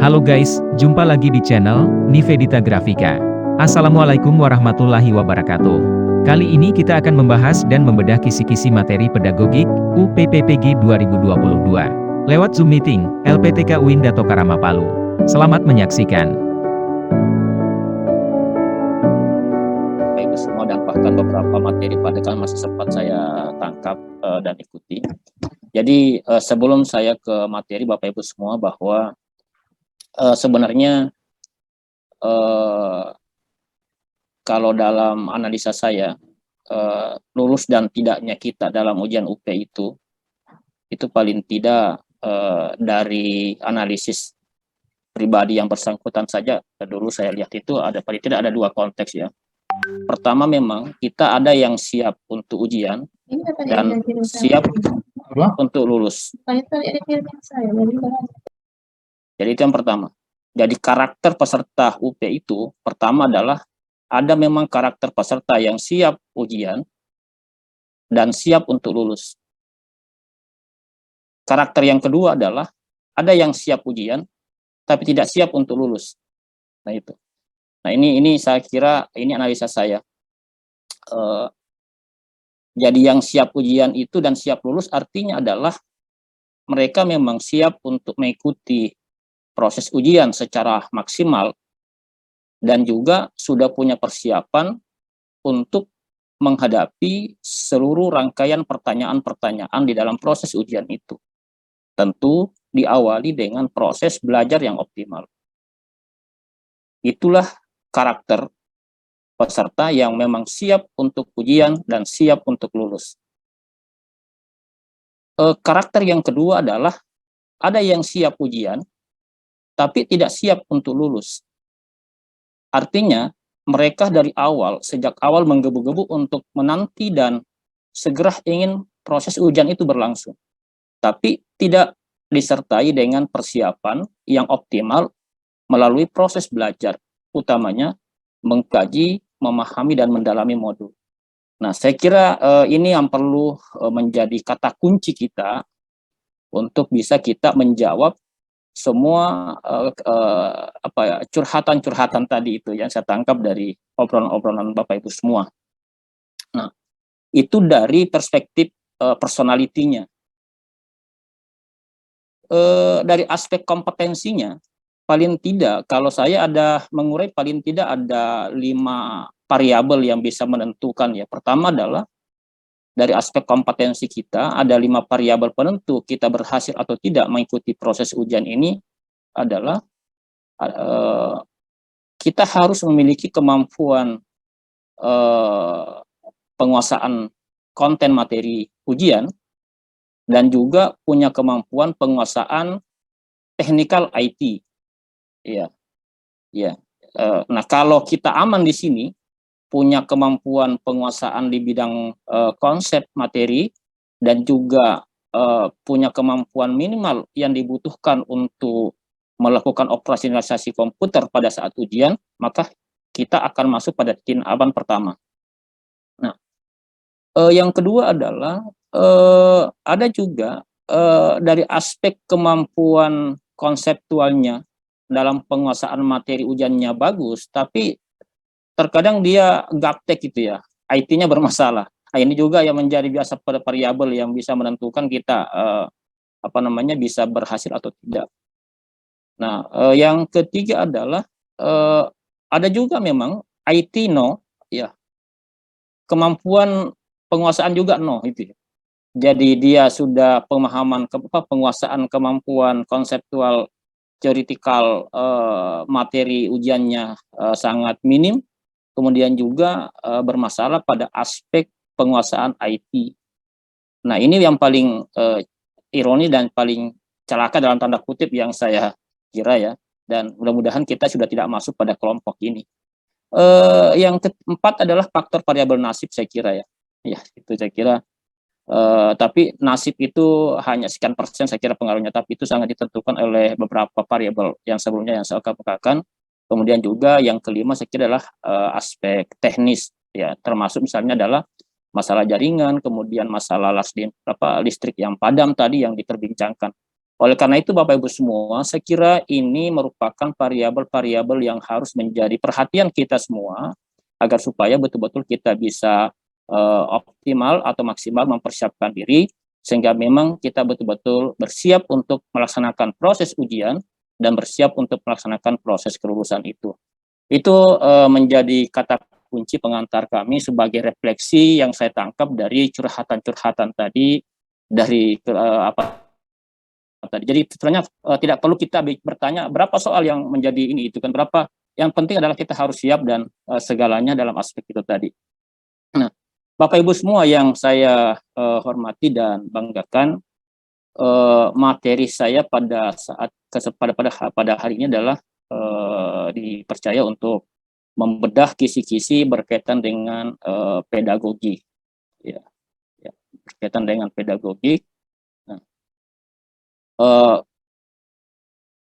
Halo guys, jumpa lagi di channel Nivedita Grafika. Assalamualaikum warahmatullahi wabarakatuh. Kali ini kita akan membahas dan membedah kisi-kisi materi pedagogik UPPPG 2022 lewat Zoom Meeting LPTK UIN Dato Karama Palu. Selamat menyaksikan. Baik semua, dan bahkan beberapa materi pada kan masih sempat saya tangkap dan ikuti. Jadi sebelum saya ke materi Bapak Ibu semua, bahwa sebenarnya kalau dalam analisa saya, lulus dan tidaknya kita dalam ujian UP itu paling tidak dari analisis pribadi yang bersangkutan saja, dulu saya lihat itu paling tidak ada dua konteks ya. Pertama, memang kita ada yang siap untuk ujian dan siap untuk lulus. Jadi itu yang pertama. Jadi karakter peserta UP itu pertama adalah ada memang karakter peserta yang siap ujian dan siap untuk lulus. Karakter yang kedua adalah ada yang siap ujian tapi tidak siap untuk lulus. Nah itu. Nah ini saya kira ini analisa saya. Jadi yang siap ujian itu dan siap lulus artinya adalah mereka memang siap untuk mengikuti proses ujian secara maksimal dan juga sudah punya persiapan untuk menghadapi seluruh rangkaian pertanyaan-pertanyaan di dalam proses ujian itu. Tentu diawali dengan proses belajar yang optimal. Itulah karakter peserta yang memang siap untuk ujian dan siap untuk lulus. Karakter yang kedua adalah ada yang siap ujian tapi tidak siap untuk lulus. Artinya mereka dari awal, sejak awal menggebu-gebu untuk menanti dan segera ingin proses ujian itu berlangsung. Tapi tidak disertai dengan persiapan yang optimal melalui proses belajar, utamanya mengkaji, memahami, dan mendalami modul. Nah, saya kira ini yang perlu menjadi kata kunci kita untuk bisa kita menjawab semua curhatan-curhatan tadi itu yang saya tangkap dari obrolan-obrolan Bapak Ibu semua. Nah, itu dari perspektif personalitinya. Dari aspek kompetensinya, paling tidak kalau saya ada mengurai, paling tidak ada 5 variabel yang bisa menentukan ya. Pertama adalah dari aspek kompetensi kita, ada 5 variabel penentu kita berhasil atau tidak mengikuti proses ujian ini adalah kita harus memiliki kemampuan penguasaan konten materi ujian dan juga punya kemampuan penguasaan teknikal IT. Ya, ya. Nah, kalau kita aman di sini, punya kemampuan penguasaan di bidang konsep materi dan juga punya kemampuan minimal yang dibutuhkan untuk melakukan operasionalisasi komputer pada saat ujian, maka kita akan masuk pada titik aman pertama. Nah, yang kedua adalah ada juga dari aspek kemampuan konseptualnya dalam penguasaan materi ujiannya bagus, tapi terkadang dia gaptek gitu ya, IT-nya bermasalah. Nah, ini juga yang menjadi biasa pada variabel yang bisa menentukan kita bisa berhasil atau tidak. Nah, yang ketiga adalah ada juga memang IT ya, kemampuan penguasaan juga itu. Jadi dia sudah pemahaman penguasaan kemampuan konseptual teoretikal materi ujiannya sangat minim, kemudian juga bermasalah pada aspek penguasaan IT. Nah, ini yang paling ironi dan paling celaka dalam tanda kutip yang saya kira ya, dan mudah-mudahan kita sudah tidak masuk pada kelompok ini. Yang keempat adalah faktor variabel nasib, saya kira ya. Ya, itu saya kira. Tapi nasib itu hanya sekian persen saya kira pengaruhnya, tapi itu sangat ditentukan oleh beberapa variabel yang sebelumnya yang saya kemukakan. Kemudian juga yang kelima saya kira adalah aspek teknis ya, termasuk misalnya adalah masalah jaringan, kemudian masalah listrik yang padam tadi yang diperbincangkan. Oleh karena itu Bapak Ibu semua, saya kira ini merupakan variabel-variabel yang harus menjadi perhatian kita semua agar supaya betul-betul kita bisa optimal atau maksimal mempersiapkan diri sehingga memang kita betul-betul bersiap untuk melaksanakan proses ujian dan bersiap untuk melaksanakan proses kelulusan itu. Itu menjadi kata kunci pengantar kami sebagai refleksi yang saya tangkap dari curhatan-curhatan tadi dari tadi. Jadi sebenarnya tidak perlu kita bertanya berapa soal yang menjadi ini itu kan berapa. Yang penting adalah kita harus siap dan segalanya dalam aspek itu tadi. Nah, Bapak Ibu semua yang saya hormati dan banggakan, materi saya pada hari ini adalah dipercaya untuk membedah kisi-kisi berkaitan dengan pedagogi, ya, berkaitan dengan pedagogi. Nah,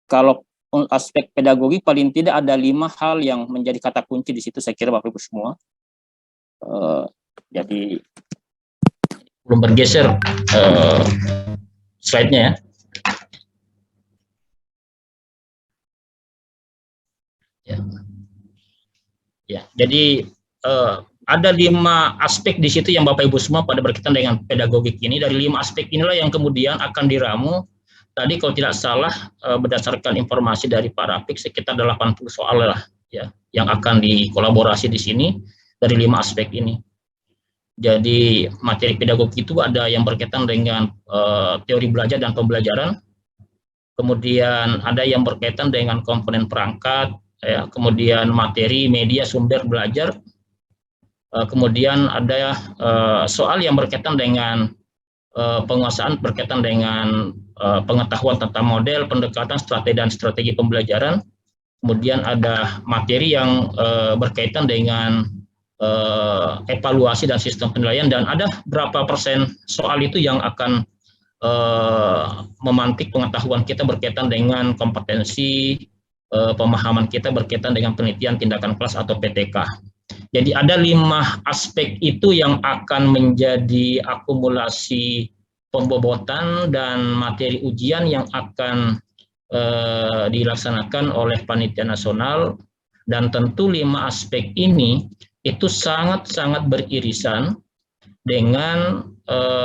kalau aspek pedagogi paling tidak ada 5 hal yang menjadi kata kunci di situ saya kira Bapak Ibu semua. Jadi belum bergeser slide-nya ya. Ya, jadi ada 5 aspek di situ yang Bapak Ibu semua pada berkaitan dengan pedagogik ini. Dari 5 aspek inilah yang kemudian akan diramu. Tadi kalau tidak salah berdasarkan informasi dari Pak Rafiq sekitar 80 soal lah ya yang akan dikolaborasi di sini dari 5 aspek ini. Jadi materi pedagogik itu ada yang berkaitan dengan teori belajar dan pembelajaran, kemudian ada yang berkaitan dengan komponen perangkat, ya, kemudian materi, media, sumber belajar, kemudian ada soal yang berkaitan dengan penguasaan berkaitan dengan pengetahuan tentang model, pendekatan, strategi dan strategi pembelajaran, kemudian ada materi yang berkaitan dengan evaluasi dan sistem penilaian, dan ada berapa persen soal itu yang akan memantik pengetahuan kita berkaitan dengan kompetensi, pemahaman kita berkaitan dengan penelitian tindakan kelas atau PTK. Jadi ada 5 aspek itu yang akan menjadi akumulasi pembobotan dan materi ujian yang akan dilaksanakan oleh panitia nasional, dan tentu 5 aspek ini itu sangat-sangat beririsan dengan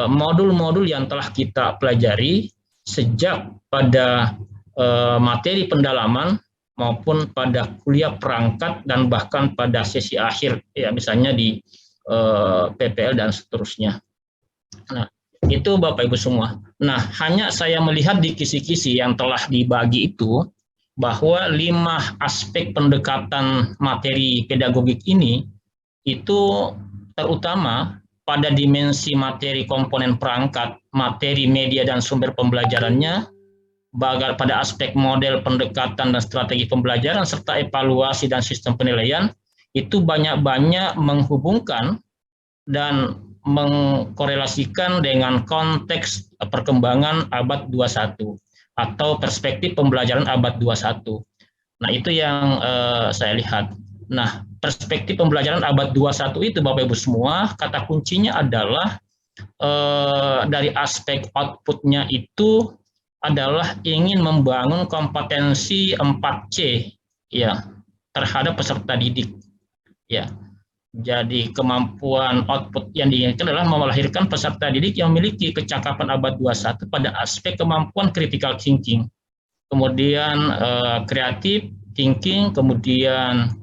modul-modul yang telah kita pelajari sejak pada materi pendalaman maupun pada kuliah perangkat dan bahkan pada sesi akhir ya misalnya di PPL dan seterusnya. Nah, itu Bapak Ibu semua. Nah, hanya saya melihat di kisi-kisi yang telah dibagi itu bahwa 5 aspek pendekatan materi pedagogik ini itu terutama pada dimensi materi komponen perangkat, materi media dan sumber pembelajarannya, pada aspek model pendekatan dan strategi pembelajaran, serta evaluasi dan sistem penilaian, itu banyak-banyak menghubungkan dan mengkorelasikan dengan konteks perkembangan abad 21 atau perspektif pembelajaran abad 21. Nah, itu yang saya lihat. Nah, perspektif pembelajaran abad 21 itu Bapak Ibu semua, kata kuncinya adalah dari aspek outputnya itu adalah ingin membangun kompetensi 4C ya terhadap peserta didik ya. Jadi kemampuan output yang diinginkan adalah melahirkan peserta didik yang memiliki kecakapan abad 21 pada aspek kemampuan critical thinking, kemudian creative thinking, kemudian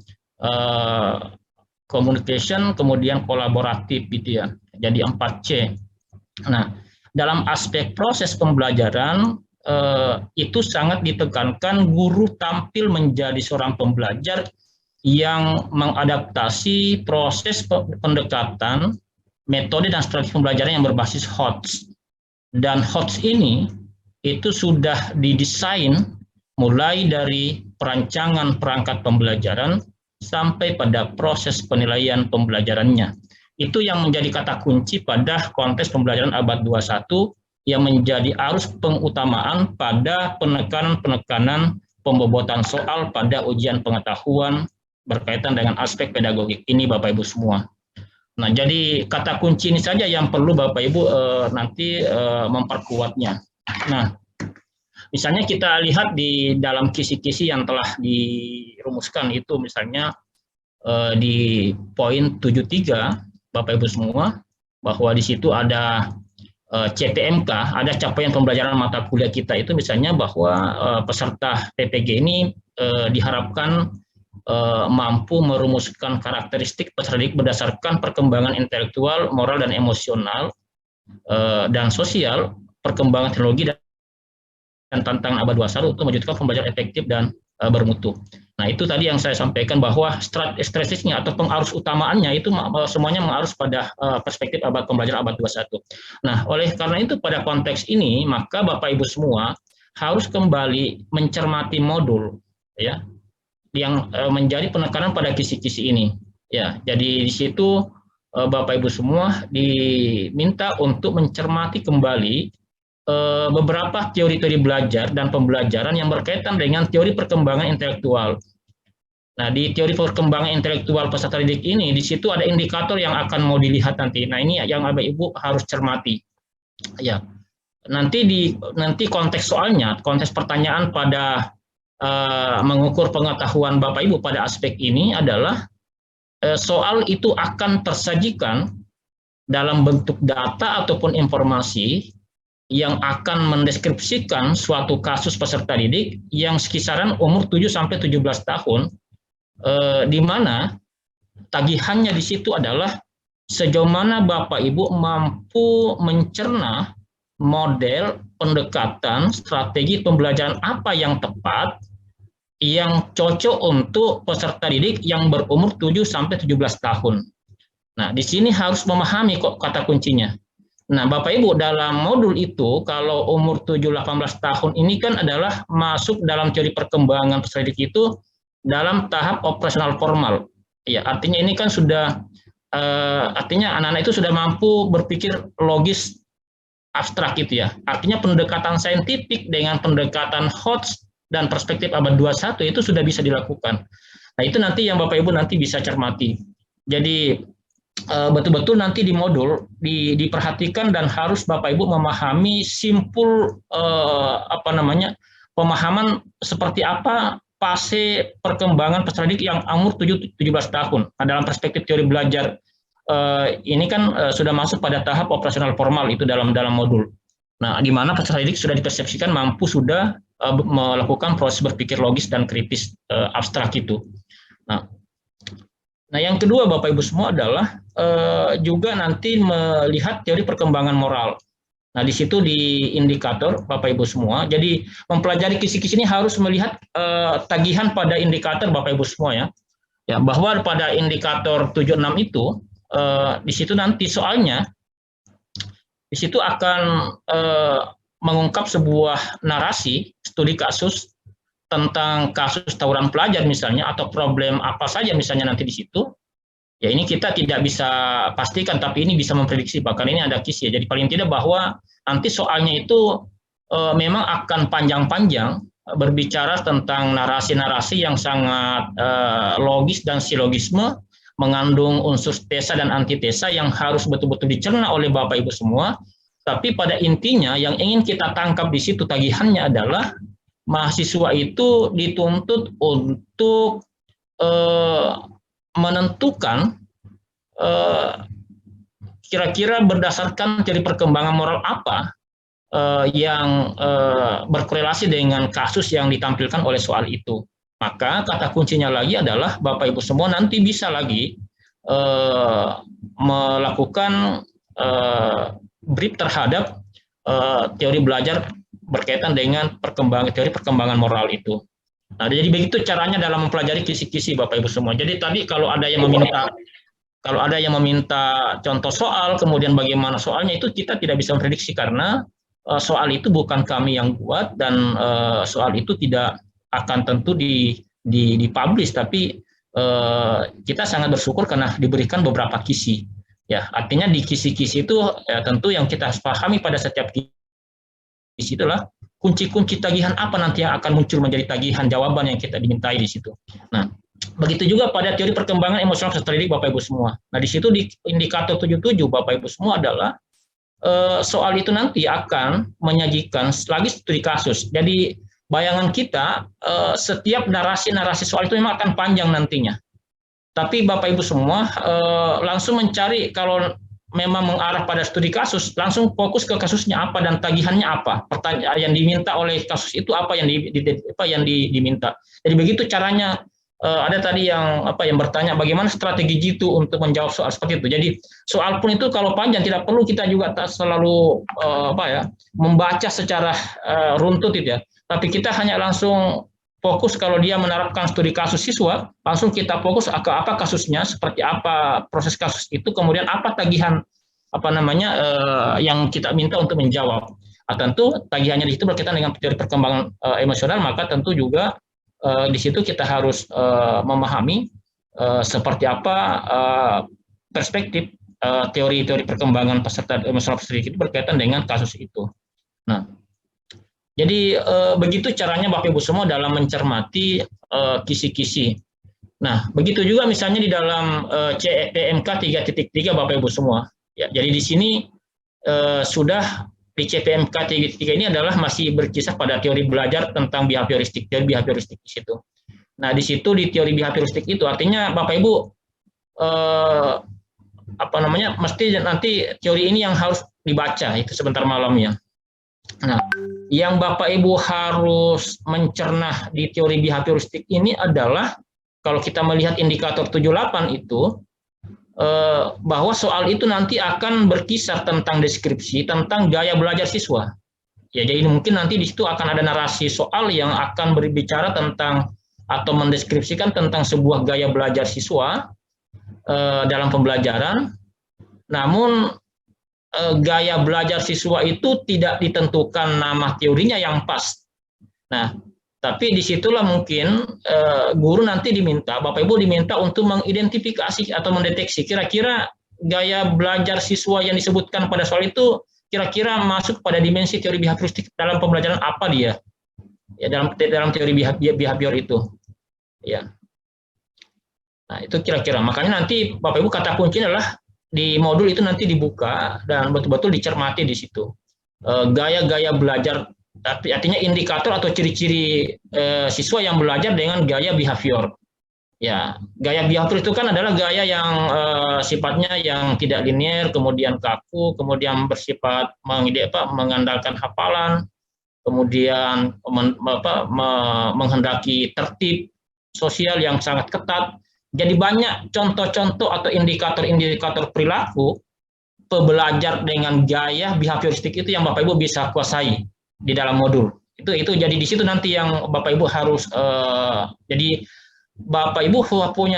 communication, kemudian kolaboratif gitu ya. Jadi 4C. Nah, dalam aspek proses pembelajaran itu sangat ditekankan guru tampil menjadi seorang pembelajar yang mengadaptasi proses pendekatan, metode dan strategi pembelajaran yang berbasis HOTS. Dan HOTS ini itu sudah didesain mulai dari perancangan perangkat pembelajaran sampai pada proses penilaian pembelajarannya. Itu yang menjadi kata kunci pada konteks pembelajaran abad 21 yang menjadi arus pengutamaan pada penekanan-penekanan pembobotan soal pada ujian pengetahuan berkaitan dengan aspek pedagogik ini Bapak Ibu semua. Nah, jadi kata kunci ini saja yang perlu Bapak Ibu nanti memperkuatnya. Nah, Misalnya kita lihat di dalam kisi-kisi yang telah dirumuskan itu, misalnya di poin 73, Bapak Ibu semua, bahwa di situ ada CPMK, ada capaian pembelajaran mata kuliah kita itu, misalnya bahwa peserta PPG ini diharapkan mampu merumuskan karakteristik peserta didik berdasarkan perkembangan intelektual, moral, dan emosional, dan sosial, perkembangan teknologi dan tantangan abad 21 untuk mewujudkan pembelajaran efektif dan bermutu. Nah, itu tadi yang saya sampaikan, bahwa strategisnya atau pengarus utamaannya itu semuanya mengarus pada perspektif pembelajaran abad 21. Nah, oleh karena itu pada konteks ini, maka Bapak Ibu semua harus kembali mencermati modul ya yang menjadi penekanan pada kisi-kisi ini. Ya, jadi di situ Bapak Ibu semua diminta untuk mencermati kembali beberapa teori-teori belajar dan pembelajaran yang berkaitan dengan teori perkembangan intelektual. Nah, di teori perkembangan intelektual peserta didik ini, di situ ada indikator yang akan mau dilihat nanti. Nah, ini yang Bapak Ibu harus cermati. Ya, nanti konteks soalnya, konteks pertanyaan pada mengukur pengetahuan Bapak Ibu pada aspek ini adalah soal itu akan tersajikan dalam bentuk data ataupun informasi yang akan mendeskripsikan suatu kasus peserta didik yang sekisaran umur 7-17 tahun, di mana tagihannya di situ adalah sejauh mana Bapak Ibu mampu mencerna model pendekatan strategi pembelajaran apa yang tepat, yang cocok untuk peserta didik yang berumur 7-17 tahun. Nah, di sini harus memahami kok kata kuncinya. Nah, Bapak Ibu, dalam modul itu, kalau umur 7-18 tahun ini kan adalah masuk dalam teori perkembangan peserta didik itu dalam tahap operasional formal. Ya, artinya ini kan sudah, artinya anak-anak itu sudah mampu berpikir logis abstrak gitu ya. Artinya pendekatan saintifik dengan pendekatan HOTS dan perspektif abad 21 itu sudah bisa dilakukan. Nah, itu nanti yang Bapak Ibu nanti bisa cermati. Jadi, betul-betul nanti di modul diperhatikan dan harus Bapak Ibu memahami simpul pemahaman seperti apa fase perkembangan peserta didik yang umur 17 tahun. Nah, dalam perspektif teori belajar ini kan sudah masuk pada tahap operasional formal itu dalam modul. Nah, di mana peserta didik sudah dipersepsikan mampu sudah melakukan proses berpikir logis dan kritis abstrak itu. Nah, yang kedua Bapak Ibu semua adalah juga nanti melihat teori perkembangan moral. Nah, di situ di indikator Bapak Ibu semua. Jadi mempelajari kisi-kisi ini harus melihat tagihan pada indikator Bapak Ibu semua ya. Ya, bahwa pada indikator 76 itu di situ nanti soalnya di situ akan mengungkap sebuah narasi studi kasus tentang kasus tawuran pelajar misalnya, atau problem apa saja misalnya nanti di situ. Ya, ini kita tidak bisa pastikan, tapi ini bisa memprediksi, bahkan ini ada kisi ya. Jadi paling tidak bahwa nanti soalnya itu memang akan panjang-panjang berbicara tentang narasi-narasi yang sangat logis dan silogisme, mengandung unsur tesa dan antitesa yang harus betul-betul dicerna oleh Bapak Ibu semua. Tapi pada intinya yang ingin kita tangkap di situ tagihannya adalah mahasiswa itu dituntut untuk menentukan kira-kira berdasarkan teori perkembangan moral apa yang berkorelasi dengan kasus yang ditampilkan oleh soal itu. Maka kata kuncinya lagi adalah Bapak Ibu semua nanti bisa lagi melakukan brief terhadap teori belajar berkaitan dengan teori perkembangan moral itu. Nah, jadi begitu caranya dalam mempelajari kisi-kisi Bapak Ibu semua. Jadi tadi kalau ada yang meminta contoh soal, kemudian bagaimana soalnya, itu kita tidak bisa memprediksi karena soal itu bukan kami yang buat, dan soal itu tidak akan tentu dipublish, tapi kita sangat bersyukur karena diberikan beberapa kisi. Ya, artinya di kisi-kisi itu ya, tentu yang kita pahami pada setiap kisi itulah kunci-kunci tagihan apa nanti yang akan muncul menjadi tagihan jawaban yang kita dimintai di situ. Nah, begitu juga pada teori perkembangan emosional peserta didik Bapak Ibu semua. Nah, di situ di indikator 77 Bapak Ibu semua adalah soal itu nanti akan menyajikan lagi studi kasus. Jadi bayangan kita setiap narasi-narasi soal itu memang akan panjang nantinya. Tapi Bapak Ibu semua langsung mencari, kalau memang mengarah pada studi kasus, langsung fokus ke kasusnya apa dan tagihannya apa. Pertanyaan yang diminta oleh kasus itu apa yang diminta. Jadi begitu caranya. Ada tadi yang bertanya bagaimana strategi Jitu untuk menjawab soal seperti itu. Jadi soal pun itu kalau panjang tidak perlu kita juga tak selalu membaca secara runtut itu ya. Tapi kita hanya langsung fokus kalau dia menerapkan studi kasus siswa, langsung kita fokus ke apa kasusnya, seperti apa proses kasus itu, kemudian apa tagihan yang kita minta untuk menjawab. Tentu tagihannya di situ berkaitan dengan teori perkembangan emosional, maka tentu juga di situ kita harus memahami seperti apa perspektif teori-teori perkembangan peserta emosional itu berkaitan dengan kasus itu. Nah, jadi begitu caranya Bapak Ibu semua dalam mencermati kisi-kisi. Nah, begitu juga misalnya di dalam CPMK 3.3 Bapak Ibu semua. Ya, jadi di sini sudah di CPMK 3 ini adalah masih berkisah pada teori belajar tentang behavioristik, teori behavioristik di situ. Nah, di situ di teori behavioristik itu artinya Bapak Ibu mesti nanti teori ini yang harus dibaca itu sebentar malamnya. Nah, yang Bapak Ibu harus mencerna di teori behavioristik ini adalah kalau kita melihat indikator 78 itu bahwa soal itu nanti akan berkisar tentang deskripsi, tentang gaya belajar siswa. Ya, jadi mungkin nanti di situ akan ada narasi soal yang akan berbicara tentang atau mendeskripsikan tentang sebuah gaya belajar siswa dalam pembelajaran. Namun gaya belajar siswa itu tidak ditentukan nama teorinya yang pas. Nah, tapi disitulah mungkin guru nanti diminta, Bapak Ibu diminta untuk mengidentifikasi atau mendeteksi kira-kira gaya belajar siswa yang disebutkan pada soal itu kira-kira masuk pada dimensi teori behavioristik dalam pembelajaran apa dia, ya dalam teori behavior itu, ya. Nah, itu kira-kira. Makanya nanti Bapak Ibu kata kuncinya adalah di modul itu nanti dibuka dan betul-betul dicermati di situ gaya-gaya belajar. Artinya indikator atau ciri-ciri siswa yang belajar dengan gaya behavior. Ya, gaya behavior itu kan adalah gaya yang sifatnya yang tidak linear, kemudian kaku, kemudian bersifat mengandalkan hafalan, kemudian menghendaki tertib sosial yang sangat ketat. Jadi banyak contoh-contoh atau indikator-indikator perilaku pembelajar dengan gaya behavioristik itu yang Bapak Ibu bisa kuasai di dalam modul itu jadi di situ nanti yang Bapak Ibu harus jadi Bapak Ibu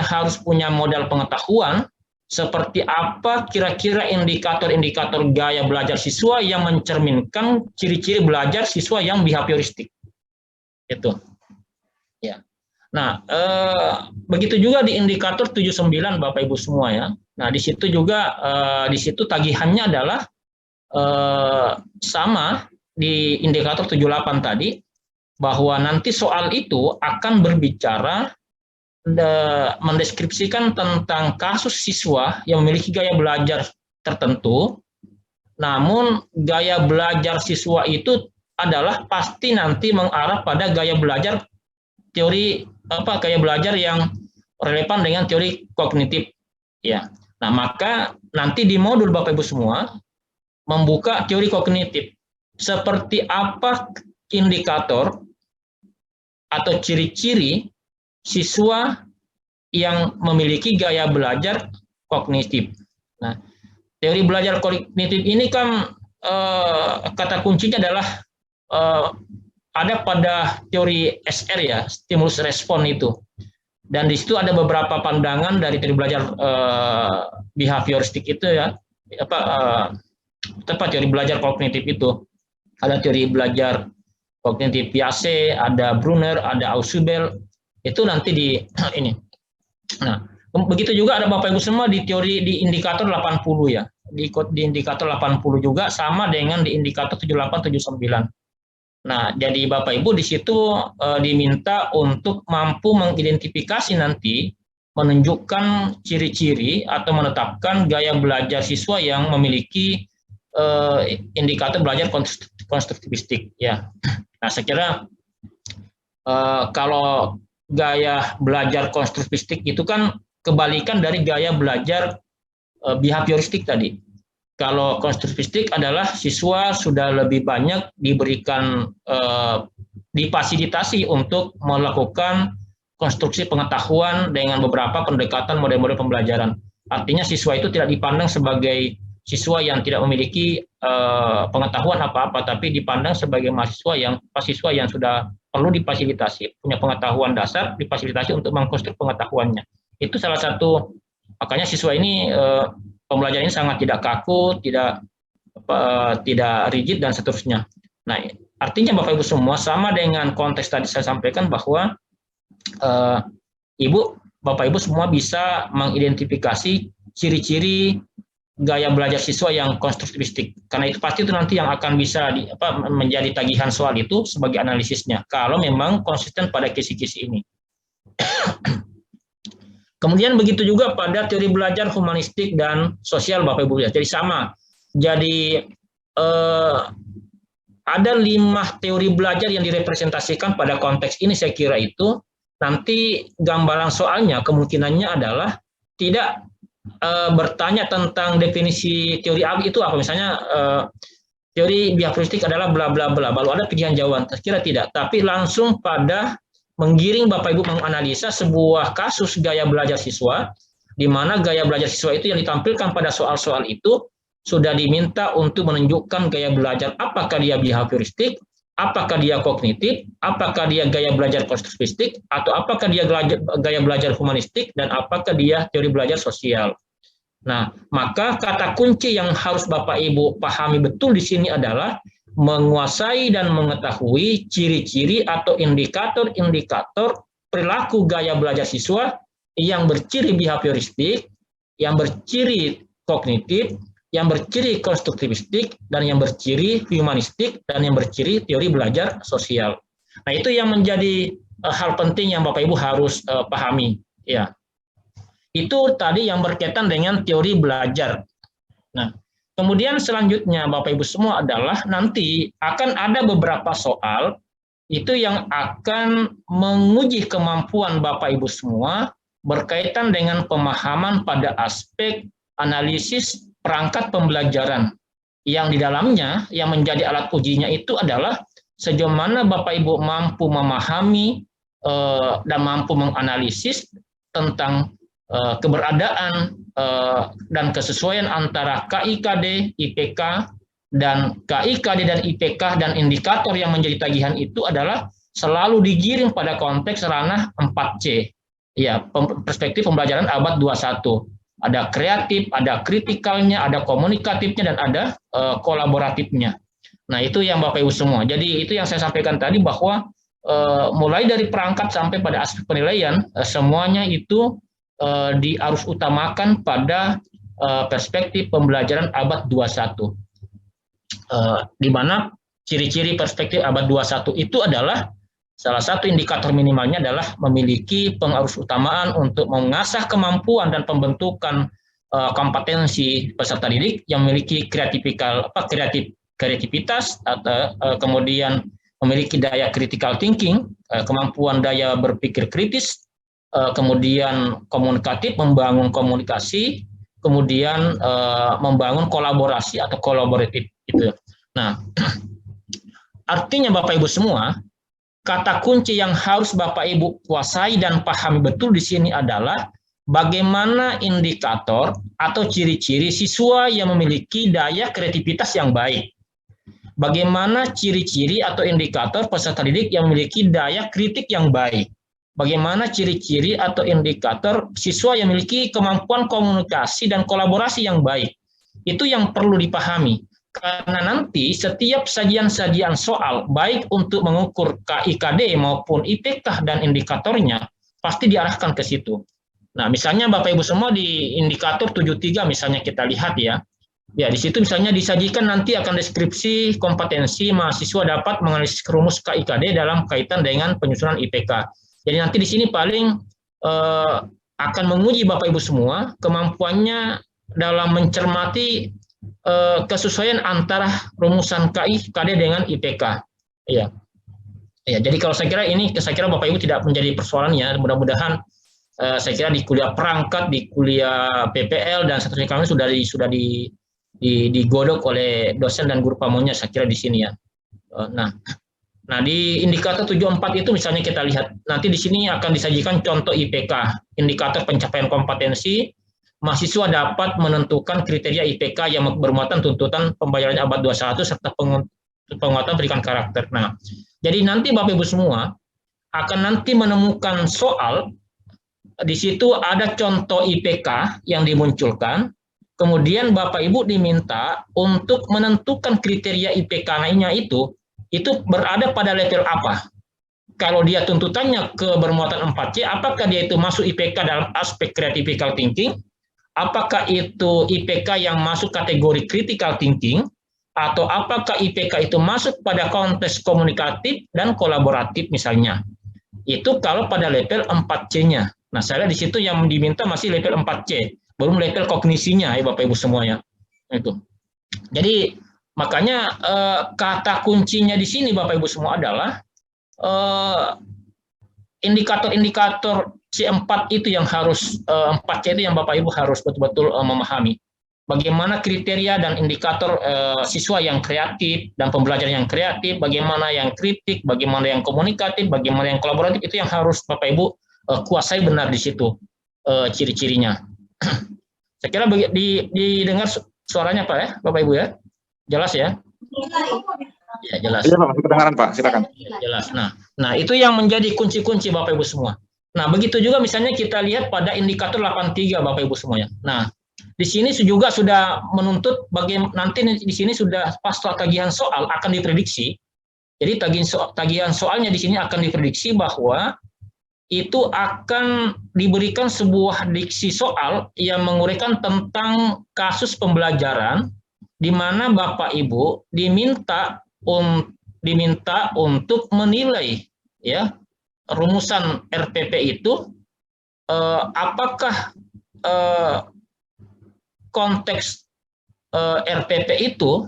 harus punya modal pengetahuan seperti apa kira-kira indikator-indikator gaya belajar siswa yang mencerminkan ciri-ciri belajar siswa yang behavioristik itu ya. Nah, begitu juga di indikator 79 Bapak Ibu semua ya. Nah, di situ juga di situ tagihannya adalah sama di indikator 78 tadi, bahwa nanti soal itu akan berbicara mendeskripsikan tentang kasus siswa yang memiliki gaya belajar tertentu, namun gaya belajar siswa itu adalah pasti nanti mengarah pada gaya belajar teori gaya belajar yang relevan dengan teori kognitif ya. Nah, maka nanti di modul Bapak Ibu semua membuka teori kognitif. Seperti apa indikator atau ciri-ciri siswa yang memiliki gaya belajar kognitif. Nah, teori belajar kognitif ini kan kata kuncinya adalah ada pada teori SR ya, stimulus respon itu. Dan di situ ada beberapa pandangan dari teori belajar behavioristik itu ya, teori belajar kognitif itu. Ada teori belajar kognitif Piaget, ada Brunner, ada Ausubel, itu nanti di ini. Nah, begitu juga ada Bapak Ibu semua di teori di indikator 80 ya. Di indikator 80 juga sama dengan di indikator 78 79. Nah, jadi Bapak Ibu di situ diminta untuk mampu mengidentifikasi nanti menunjukkan ciri-ciri atau menetapkan gaya belajar siswa yang memiliki indikator belajar konstruktivistik ya. Nah, saya kira kalau gaya belajar konstruktivistik itu kan kebalikan dari gaya belajar behavioristik tadi. Kalau konstruktivistik adalah siswa sudah lebih banyak diberikan difasilitasi untuk melakukan konstruksi pengetahuan dengan beberapa pendekatan model-model pembelajaran. Artinya siswa itu tidak dipandang sebagai siswa yang tidak memiliki pengetahuan apa-apa, tapi dipandang sebagai mahasiswa yang sudah perlu difasilitasi, punya pengetahuan dasar, difasilitasi untuk mengkonstruk pengetahuannya. Itu salah satu, makanya siswa ini pembelajaran ini sangat tidak kaku, tidak rigid dan seterusnya. Nah, artinya Bapak Ibu semua sama dengan konteks tadi saya sampaikan bahwa Bapak Ibu semua bisa mengidentifikasi ciri-ciri gaya belajar siswa yang konstruktivistik. Karena itu pasti itu nanti yang akan bisa menjadi tagihan soal itu sebagai analisisnya. Kalau memang konsisten pada kisi-kisi ini. Kemudian begitu juga pada teori belajar humanistik dan sosial Bapak Ibu ya. Jadi sama. Jadi ada 5 teori belajar yang direpresentasikan pada konteks ini, saya kira itu nanti gambaran soalnya kemungkinannya adalah tidak bertanya tentang definisi teori itu apa, misalnya teori behavioristik adalah bla bla bla, lalu ada pilihan jawaban, saya kira tidak, tapi langsung pada menggiring Bapak Ibu menganalisa sebuah kasus gaya belajar siswa, di mana gaya belajar siswa itu yang ditampilkan pada soal-soal itu sudah diminta untuk menunjukkan gaya belajar apakah dia behavioristik, apakah dia kognitif, apakah dia gaya belajar konstruktivistik, atau apakah dia gaya belajar humanistik, dan apakah dia teori belajar sosial. Nah, maka kata kunci yang harus Bapak Ibu pahami betul di sini adalah menguasai dan mengetahui ciri-ciri atau indikator-indikator perilaku gaya belajar siswa yang berciri behavioristik, yang berciri kognitif, yang berciri konstruktivistik, dan yang berciri humanistik, dan yang berciri teori belajar sosial. Nah, itu yang menjadi hal penting yang Bapak Ibu harus pahami. Ya, itu tadi yang berkaitan dengan teori belajar. Nah, kemudian selanjutnya Bapak Ibu semua adalah nanti akan ada beberapa soal itu yang akan menguji kemampuan Bapak Ibu semua berkaitan dengan pemahaman pada aspek analisis perangkat pembelajaran, yang di dalamnya yang menjadi alat ujinya itu adalah sejauh mana Bapak Ibu mampu memahami dan mampu menganalisis tentang keberadaan dan kesesuaian antara KIKD, IPK, dan KIKD dan IPK dan indikator yang menjadi tagihan itu adalah selalu digiring pada konteks ranah 4C, ya, perspektif pembelajaran abad 21. Ada kreatif, ada kritikalnya, ada komunikatifnya, dan ada kolaboratifnya. Nah, itu yang Bapak Ibu semua. Jadi itu yang saya sampaikan tadi bahwa mulai dari perangkat sampai pada aspek penilaian, semuanya itu diarus utamakan pada perspektif pembelajaran abad 21. Di mana ciri-ciri perspektif abad 21 itu adalah salah satu indikator minimalnya adalah memiliki pengarus utamaan untuk mengasah kemampuan dan pembentukan kompetensi peserta didik yang memiliki kreativitas, atau kemudian memiliki daya critical thinking, kemampuan daya berpikir kritis, kemudian komunikatif, membangun komunikasi, kemudian membangun kolaborasi atau kolaboratif gitu. Nah, artinya Bapak Ibu semua, kata kunci yang harus Bapak Ibu kuasai dan pahami betul di sini adalah bagaimana indikator atau ciri-ciri siswa yang memiliki daya kreativitas yang baik. Bagaimana ciri-ciri atau indikator peserta didik yang memiliki daya kritik yang baik. Bagaimana ciri-ciri atau indikator siswa yang memiliki kemampuan komunikasi dan kolaborasi yang baik. Itu yang perlu dipahami. Karena nanti setiap sajian-sajian soal, baik untuk mengukur KIKD maupun IPK dan indikatornya, pasti diarahkan ke situ. Nah, misalnya Bapak Ibu semua di indikator 73 misalnya kita lihat ya. Ya, di situ misalnya disajikan nanti akan deskripsi kompetensi mahasiswa dapat menganalisis rumus KIKD dalam kaitan dengan penyusunan IPK. Jadi nanti di sini paling akan menguji Bapak Ibu semua kemampuannya dalam mencermati kesesuaian antara rumusan KI, KD dengan IPK. Ya, ya. Jadi kalau saya kira Bapak Ibu tidak menjadi persoalannya. Mudah-mudahan saya kira di kuliah perangkat, di kuliah PPL dan seterusnya kami sudah digodok oleh dosen dan guru pamonnya. Saya kira di sini ya. Nah, di indikator 74 itu misalnya kita lihat, nanti di sini akan disajikan contoh IPK, indikator pencapaian kompetensi, mahasiswa dapat menentukan kriteria IPK yang bermuatan tuntutan pembayaran abad 21 serta penguatan pendidikan karakter. Nah, jadi nanti Bapak Ibu semua akan nanti menemukan soal, di situ ada contoh IPK yang dimunculkan, kemudian Bapak Ibu diminta untuk menentukan kriteria IPK-nya itu berada pada level apa. Kalau dia tuntutannya ke bermuatan 4C, apakah dia itu masuk IPK dalam aspek critical thinking, apakah itu IPK yang masuk kategori critical thinking, atau apakah IPK itu masuk pada konteks komunikatif dan kolaboratif misalnya. Itu kalau pada level 4C-nya. Nah, saya lihat di situ yang diminta masih level 4C, belum level kognisinya ya Bapak Ibu semuanya. Itu. Jadi makanya kata kuncinya di sini Bapak Ibu semua adalah indikator-indikator C4 itu yang harus 4C itu yang Bapak Ibu harus betul-betul memahami. Bagaimana kriteria dan indikator siswa yang kreatif dan pembelajaran yang kreatif, bagaimana yang kritik, bagaimana yang komunikatif, bagaimana yang kolaboratif, itu yang harus Bapak Ibu kuasai benar di situ ciri-cirinya. Saya kira didengar suaranya Pak ya, Bapak Ibu ya? Jelas ya? Ya, jelas. Iya Pak, masih kedengaran Pak, silakan. Ya, jelas. Nah, itu yang menjadi kunci-kunci Bapak Ibu semua. Nah, begitu juga misalnya kita lihat pada indikator 83 Bapak Ibu semuanya. Nah, di sini juga sudah menuntut nanti di sini sudah pas tagihan soal akan diprediksi. Jadi tagihan soalnya di sini akan diprediksi bahwa itu akan diberikan sebuah diksi soal yang menguraikan tentang kasus pembelajaran di mana Bapak Ibu diminta untuk menilai ya rumusan RPP itu apakah konteks RPP itu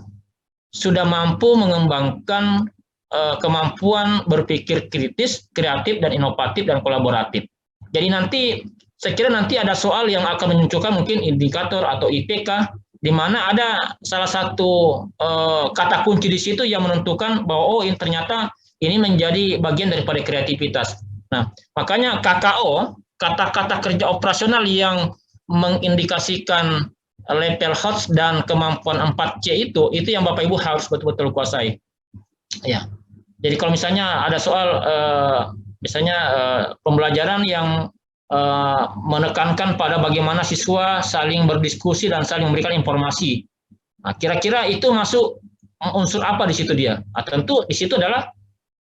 sudah mampu mengembangkan kemampuan berpikir kritis, kreatif, dan inovatif, dan kolaboratif. Jadi nanti, saya kira nanti ada soal yang akan menunjukkan mungkin indikator atau IPK, di mana ada salah satu kata kunci di situ yang menentukan bahwa ini ternyata ini menjadi bagian daripada kreativitas. Nah, makanya KKO, kata-kata kerja operasional yang mengindikasikan level HOTS dan kemampuan 4C itu yang Bapak Ibu harus betul-betul kuasai. Ya. Jadi kalau misalnya ada soal pembelajaran yang menekankan pada bagaimana siswa saling berdiskusi dan saling memberikan informasi. Nah, kira-kira itu masuk unsur apa di situ dia? Nah, tentu di situ adalah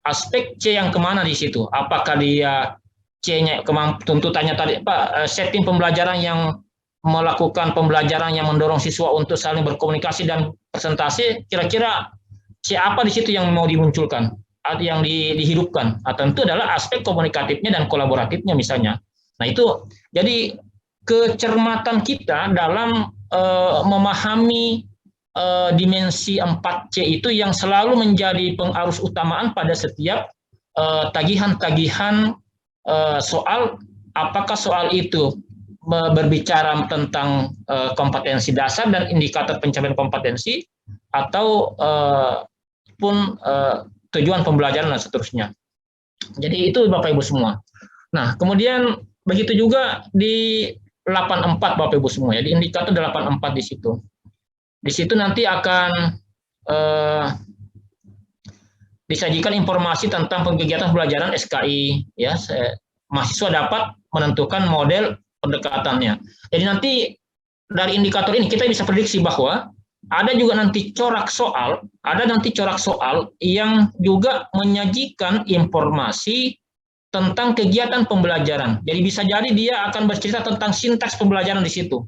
aspek C yang kemana di situ? Apakah dia C-nya tuntutannya tadi setting pembelajaran yang melakukan pembelajaran yang mendorong siswa untuk saling berkomunikasi dan presentasi, kira-kira C apa di situ yang mau dimunculkan, yang dihidupkan? Nah, tentu adalah aspek komunikatifnya dan kolaboratifnya misalnya. Nah itu, jadi kecermatan kita dalam memahami dimensi 4C itu yang selalu menjadi pengarus utamaan pada setiap tagihan-tagihan soal, apakah soal itu berbicara tentang kompetensi dasar dan indikator pencapaian kompetensi, atau tujuan pembelajaran dan seterusnya. Jadi itu Bapak Ibu semua. Nah, kemudian begitu juga di 84 Bapak Ibu semua ya, di indikator 84 di situ. Di situ nanti akan disajikan informasi tentang kegiatan pembelajaran SKI ya. Mahasiswa dapat menentukan model pendekatannya. Jadi nanti dari indikator ini kita bisa prediksi bahwa ada juga nanti corak soal, yang juga menyajikan informasi tentang kegiatan pembelajaran. Jadi bisa jadi dia akan bercerita tentang sintaks pembelajaran di situ.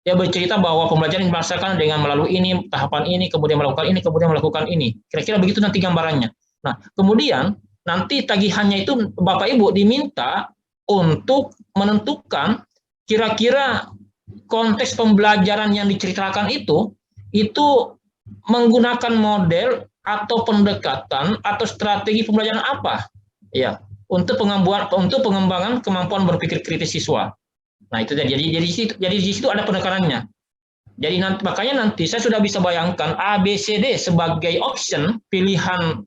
Dia bercerita bahwa pembelajaran dilaksanakan dengan melalui ini, tahapan ini, kemudian melakukan ini, kemudian melakukan ini. Kira-kira begitu nanti gambarannya. Nah, kemudian nanti tagihannya itu Bapak Ibu diminta untuk menentukan kira-kira konteks pembelajaran yang diceritakan itu itu menggunakan model atau pendekatan atau strategi pembelajaran apa? Ya, untuk pengembangan kemampuan berpikir kritis siswa. Nah, itu jadi di situ ada penekanannya. Jadi makanya nanti saya sudah bisa bayangkan A, B, C, D sebagai option pilihan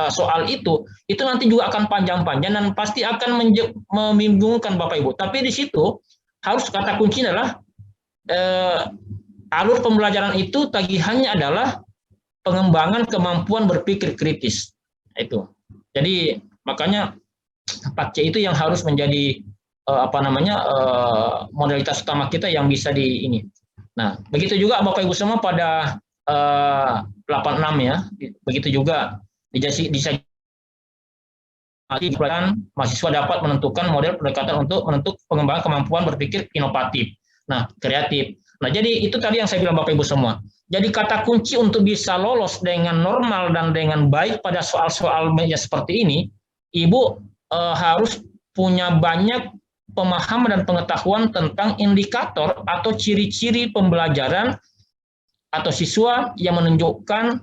soal itu nanti juga akan panjang-panjang dan pasti akan membingungkan Bapak Ibu. Tapi di situ harus kata kunci adalah alur pembelajaran itu tagihannya adalah pengembangan kemampuan berpikir kritis. Itu. Jadi makanya 4C itu yang harus menjadi modalitas utama kita yang bisa di ini. Nah, begitu juga Bapak Ibu semua pada 86 ya. Begitu juga mahasiswa dapat menentukan model pendekatan untuk pengembangan kemampuan berpikir inovatif. Nah, kreatif. Nah, jadi itu tadi yang saya bilang Bapak Ibu semua. Jadi kata kunci untuk bisa lolos dengan normal dan dengan baik pada soal-soal seperti ini, Ibu harus punya banyak pemahaman dan pengetahuan tentang indikator atau ciri-ciri pembelajaran atau siswa yang menunjukkan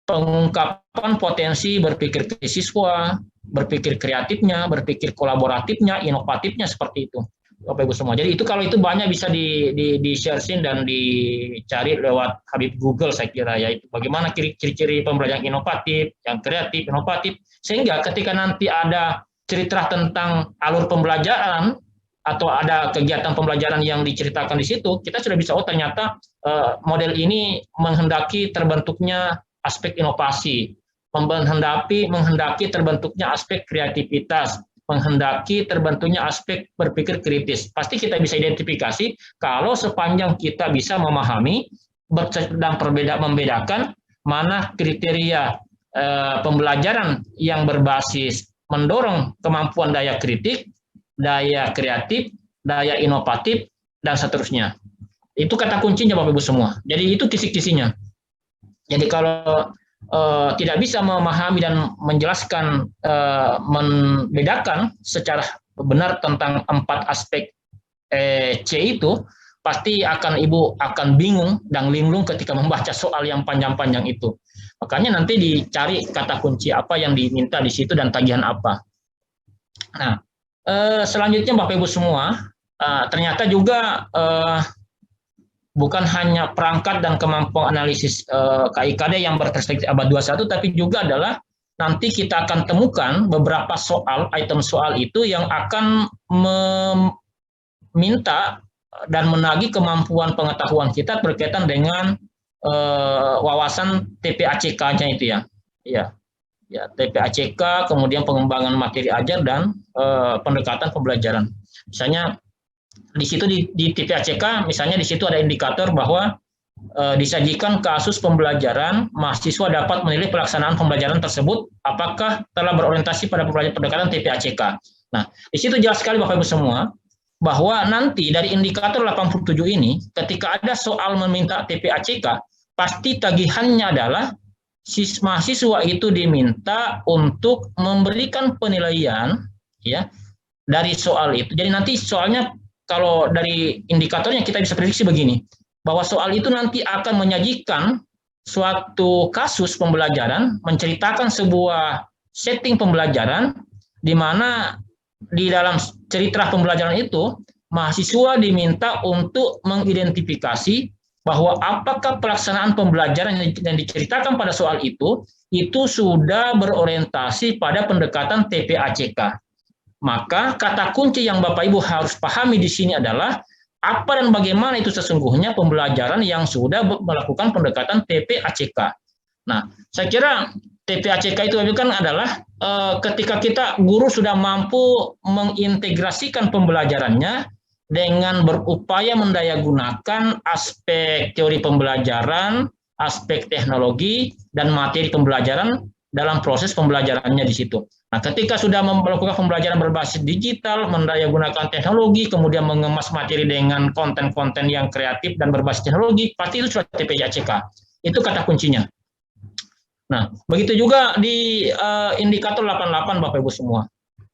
pengungkapan potensi berpikir kritis siswa, berpikir kreatifnya, berpikir kolaboratifnya, inovatifnya seperti itu, Bapak Ibu semua. Jadi itu kalau itu banyak bisa di-share dan dicari lewat Habib Google saya kira ya, itu bagaimana ciri-ciri pembelajaran inovatif, yang kreatif, inovatif, sehingga ketika nanti ada cerita tentang alur pembelajaran atau ada kegiatan pembelajaran yang diceritakan di situ, kita sudah bisa ternyata model ini menghendaki terbentuknya aspek inovasi, menghendaki terbentuknya aspek kreativitas, menghendaki terbentuknya aspek berpikir kritis. Pasti kita bisa identifikasi kalau sepanjang kita bisa memahami dan membedakan mana kriteria pembelajaran yang berbasis mendorong kemampuan daya kritik, daya kreatif, daya inovatif, dan seterusnya. Itu kata kuncinya Bapak Ibu semua. Jadi itu kisi-kisinya. Jadi kalau tidak bisa memahami dan menjelaskan, membedakan secara benar tentang 4 aspek C itu, pasti Ibu akan bingung dan linglung ketika membaca soal yang panjang-panjang itu. Makanya nanti dicari kata kunci apa yang diminta di situ dan tagihan apa. Nah, selanjutnya Bapak Ibu semua, ternyata juga bukan hanya perangkat dan kemampuan analisis KIKD yang berperspektif abad 21, tapi juga adalah nanti kita akan temukan beberapa item soal itu yang akan meminta dan menagih kemampuan pengetahuan kita berkaitan dengan wawasan TPACK-nya itu ya. Ya, TPACK, kemudian pengembangan materi ajar dan pendekatan pembelajaran. Misalnya di situ di TPACK, misalnya di situ ada indikator bahwa disajikan kasus pembelajaran, mahasiswa dapat menilai pelaksanaan pembelajaran tersebut apakah telah berorientasi pada pendekatan TPACK. Nah, di situ jelas sekali Bapak Ibu semua bahwa nanti dari indikator 87 ini ketika ada soal meminta TPACK, pasti tagihannya adalah mahasiswa itu diminta untuk memberikan penilaian ya dari soal itu. Jadi nanti soalnya kalau dari indikatornya kita bisa prediksi begini, bahwa soal itu nanti akan menyajikan suatu kasus pembelajaran, menceritakan sebuah setting pembelajaran di mana di dalam cerita pembelajaran itu mahasiswa diminta untuk mengidentifikasi bahwa apakah pelaksanaan pembelajaran yang diceritakan pada soal itu sudah berorientasi pada pendekatan TPACK. Maka kata kunci yang Bapak Ibu harus pahami di sini adalah apa dan bagaimana itu sesungguhnya pembelajaran yang sudah melakukan pendekatan TPACK. Nah, saya kira TPACK itu kan adalah ketika guru sudah mampu mengintegrasikan pembelajarannya dengan berupaya mendayagunakan aspek teori pembelajaran, aspek teknologi, dan materi pembelajaran dalam proses pembelajarannya di situ. Nah, ketika sudah melakukan pembelajaran berbasis digital, mendayagunakan teknologi, kemudian mengemas materi dengan konten-konten yang kreatif dan berbasis teknologi, pasti itu sudah TPACK. Itu kata kuncinya. Nah, begitu juga di indikator 88 Bapak Ibu semua.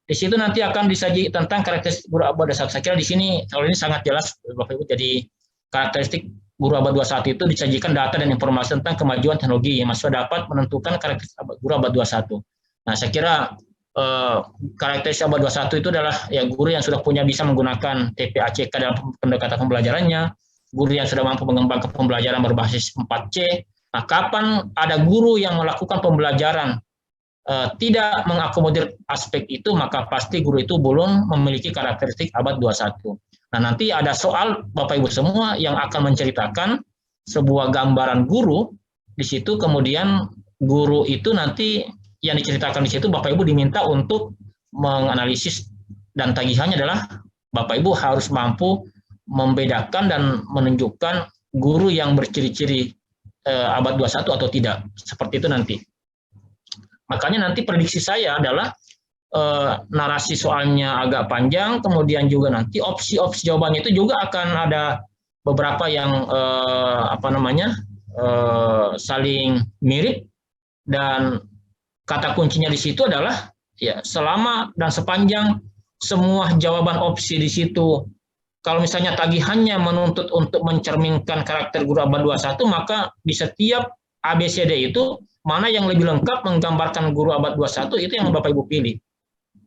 Di situ nanti akan disaji tentang karakteristik guru abad dasar. Saya kira di sini kalau ini sangat jelas Bapak Ibu. Jadi karakteristik guru abad 21 itu disajikan data dan informasi tentang kemajuan teknologi yang masih dapat menentukan karakteristik guru abad 21. Nah, saya kira karakteristik abad 21 itu adalah ya guru yang sudah bisa menggunakan TPACK dalam pendekatan pembelajarannya, guru yang sudah mampu mengembangkan pembelajaran berbasis 4C. Nah, kapan ada guru yang melakukan pembelajaran tidak mengakomodir aspek itu, maka pasti guru itu belum memiliki karakteristik abad 21. Nah, nanti ada soal Bapak Ibu semua yang akan menceritakan sebuah gambaran guru di situ, kemudian guru itu nanti yang diceritakan di situ Bapak Ibu diminta untuk menganalisis, dan tagihannya adalah Bapak Ibu harus mampu membedakan dan menunjukkan guru yang berciri-ciri abad 21 atau tidak. Seperti itu nanti. Makanya nanti prediksi saya adalah narasi soalnya agak panjang, kemudian juga nanti opsi-opsi jawabannya itu juga akan ada beberapa yang saling mirip, dan kata kuncinya di situ adalah ya selama dan sepanjang semua jawaban opsi di situ, kalau misalnya tagihannya menuntut untuk mencerminkan karakter guru abad 21, maka di setiap ABCD itu mana yang lebih lengkap menggambarkan guru abad 21 itu yang Bapak Ibu pilih.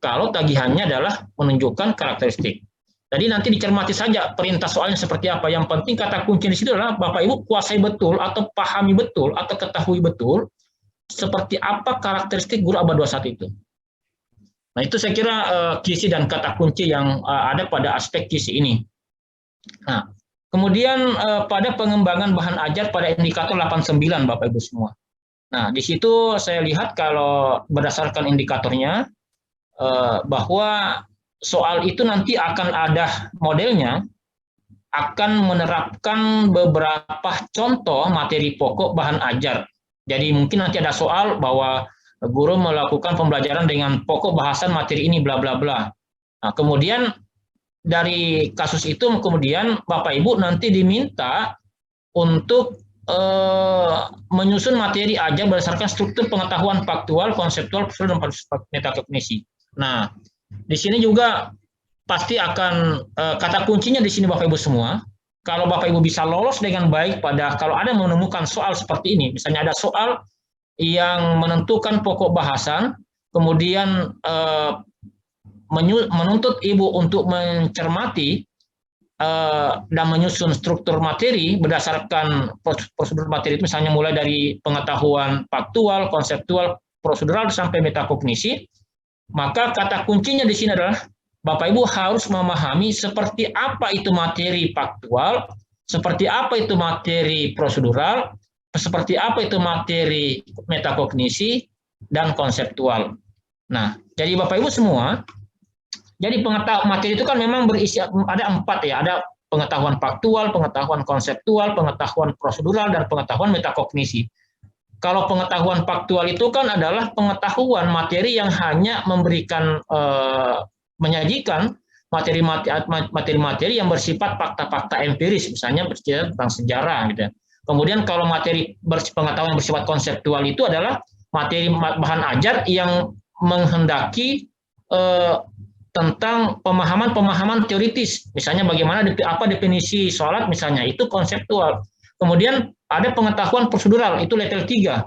Kalau tagihannya adalah menunjukkan karakteristik. Jadi nanti dicermati saja perintah soalnya seperti apa. Yang penting kata kunci di situ adalah Bapak Ibu kuasai betul atau pahami betul atau ketahui betul seperti apa karakteristik guru abad 21 itu. Nah, itu saya kira kisi dan kata kunci yang ada pada aspek kisi ini. Nah, kemudian pada pengembangan bahan ajar pada indikator 89 Bapak Ibu semua. Nah, di situ saya lihat kalau berdasarkan indikatornya bahwa soal itu nanti akan ada modelnya, akan menerapkan beberapa contoh materi pokok bahan ajar. Jadi mungkin nanti ada soal bahwa guru melakukan pembelajaran dengan pokok bahasan materi ini bla bla bla. Nah, kemudian dari kasus itu kemudian Bapak Ibu nanti diminta untuk menyusun materi ajar berdasarkan struktur pengetahuan faktual, konseptual, prosedural, dan metakognisi. Nah, di sini juga pasti akan kata kuncinya di sini Bapak Ibu semua. Kalau Bapak Ibu bisa lolos dengan baik pada kalau ada menemukan soal seperti ini, misalnya ada soal yang menentukan pokok bahasan, kemudian menuntut Ibu untuk mencermati dan menyusun struktur materi berdasarkan prosedur materi itu, misalnya mulai dari pengetahuan faktual, konseptual, prosedural sampai metakognisi, maka kata kuncinya di sini adalah Bapak Ibu harus memahami seperti apa itu materi faktual, seperti apa itu materi prosedural, seperti apa itu materi metakognisi dan konseptual. Nah, jadi Bapak Ibu semua, jadi pengetahuan materi itu kan memang berisi ada 4 ya, ada pengetahuan faktual, pengetahuan konseptual, pengetahuan prosedural, dan pengetahuan metakognisi. Kalau pengetahuan faktual itu kan adalah pengetahuan materi yang hanya memberikan menyajikan materi-materi yang bersifat fakta-fakta empiris, misalnya bercerita tentang sejarah gitu ya. Kemudian kalau materi pengetahuan yang bersifat konseptual itu adalah materi bahan ajar yang menghendaki tentang pemahaman-pemahaman teoritis, misalnya bagaimana apa definisi sholat misalnya, itu konseptual. Kemudian ada pengetahuan prosedural, itu level 3,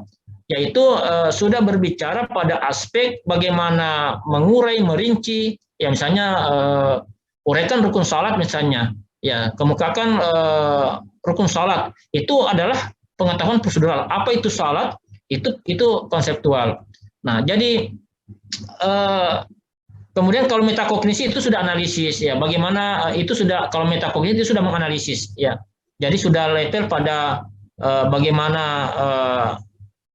yaitu sudah berbicara pada aspek bagaimana mengurai, merinci, ya misalnya uraikan rukun salat misalnya, ya kemukakan rukun salat, itu adalah pengetahuan prosedural. Apa itu salat? Itu konseptual. Nah, jadi kemudian kalau metakognisi itu sudah analisis ya, bagaimana itu sudah, kalau metakognisi itu sudah menganalisis ya. Jadi sudah level pada bagaimana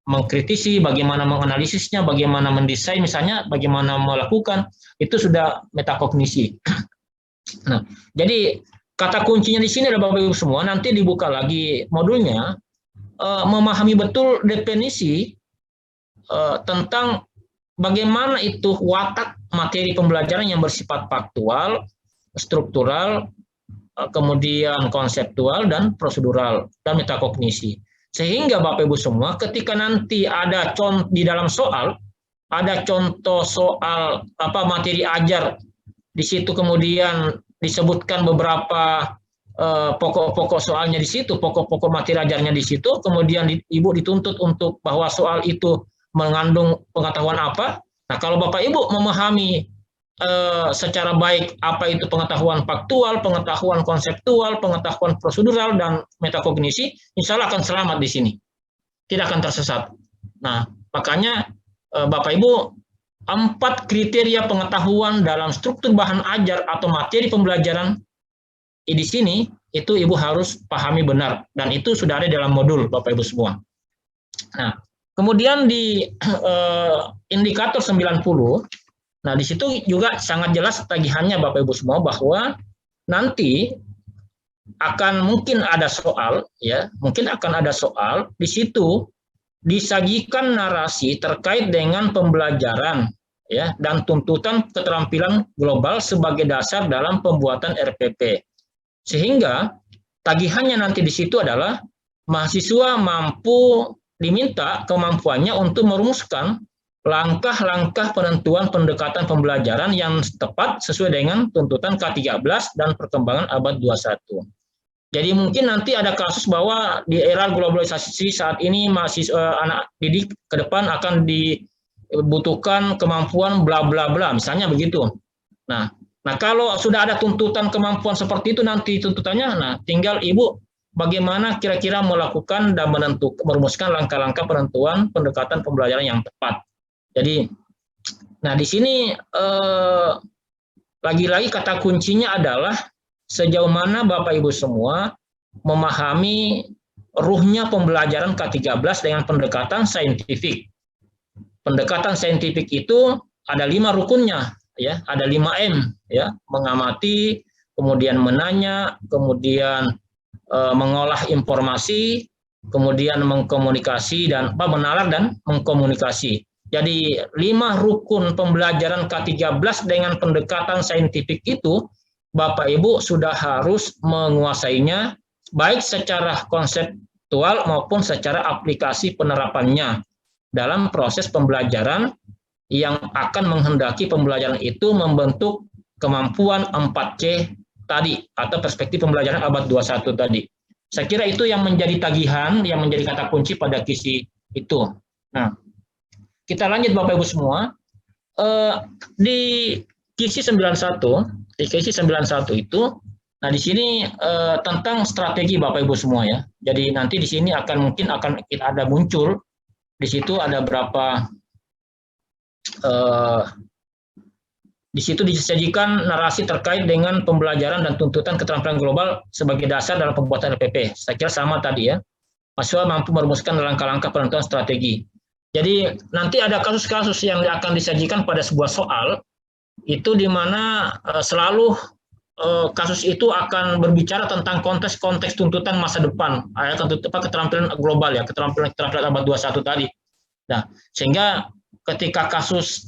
mengkritisi, bagaimana menganalisisnya, bagaimana mendesain misalnya, bagaimana melakukan, itu sudah metakognisi. Nah, jadi kata kuncinya di sini adalah Bapak Ibu semua, nanti dibuka lagi modulnya, memahami betul definisi tentang bagaimana itu watak materi pembelajaran yang bersifat faktual, struktural, kemudian konseptual, dan prosedural, dan metakognisi. Sehingga Bapak Ibu semua ketika nanti ada contoh di dalam soal, ada contoh soal materi ajar, di situ kemudian disebutkan beberapa pokok-pokok soalnya di situ, pokok-pokok materi ajarnya di situ, kemudian Ibu dituntut untuk bahwa soal itu mengandung pengetahuan apa. Nah, kalau Bapak Ibu memahami secara baik apa itu pengetahuan faktual, pengetahuan konseptual, pengetahuan prosedural, dan metakognisi, insya Allah akan selamat di sini. Tidak akan tersesat. Nah, makanya Bapak Ibu, 4 kriteria pengetahuan dalam struktur bahan ajar atau materi pembelajaran di sini itu Ibu harus pahami benar, dan itu sudah ada dalam modul Bapak Ibu semua. Nah, kemudian di indikator 90, nah di situ juga sangat jelas tagihannya Bapak Ibu semua, bahwa nanti akan mungkin ada soal, ya, mungkin akan ada soal di situ disajikan narasi terkait dengan pembelajaran, ya, dan tuntutan keterampilan global sebagai dasar dalam pembuatan RPP. Sehingga tagihannya nanti di situ adalah mahasiswa mampu diminta kemampuannya untuk merumuskan langkah-langkah penentuan pendekatan pembelajaran yang tepat sesuai dengan tuntutan K13 dan perkembangan abad 21. Jadi mungkin nanti ada kasus bahwa di era globalisasi saat ini mahasiswa anak didik ke depan akan dibutuhkan kemampuan bla bla bla, misalnya begitu. Nah, kalau sudah ada tuntutan kemampuan seperti itu nanti tuntutannya, nah tinggal Ibu bagaimana kira-kira melakukan dan merumuskan langkah-langkah penentuan pendekatan pembelajaran yang tepat. Jadi, nah di sini lagi-lagi kata kuncinya adalah sejauh mana Bapak Ibu semua memahami ruhnya pembelajaran K13 dengan pendekatan saintifik. Pendekatan saintifik itu ada 5 rukunnya, ya, ada 5M, ya, mengamati, kemudian menanya, kemudian mengolah informasi, kemudian mengkomunikasi dan menalar dan mengkomunikasi. Jadi 5 rukun pembelajaran K13 dengan pendekatan saintifik itu Bapak Ibu sudah harus menguasainya, baik secara konseptual maupun secara aplikasi penerapannya dalam proses pembelajaran yang akan menghendaki pembelajaran itu membentuk kemampuan 4C tadi, atau perspektif pembelajaran abad 21 tadi. Saya kira itu yang menjadi tagihan, yang menjadi kata kunci pada kisi itu. Nah, kita lanjut Bapak Ibu semua. Di kisi 91, itu, nah di sini tentang strategi Bapak Ibu semua, ya. Jadi nanti di sini mungkin akan ada muncul di situ ada berapa di situ disajikan narasi terkait dengan pembelajaran dan tuntutan keterampilan global sebagai dasar dalam pembuatan RPP. Saya kira sama tadi, ya. Mahasiswa mampu merumuskan langkah-langkah penentuan strategi. Jadi nanti ada kasus-kasus yang akan disajikan pada sebuah soal, itu di mana selalu kasus itu akan berbicara tentang konteks-konteks tuntutan masa depan, keterampilan global, ya, keterampilan abad 21 tadi. Nah, sehingga ketika kasus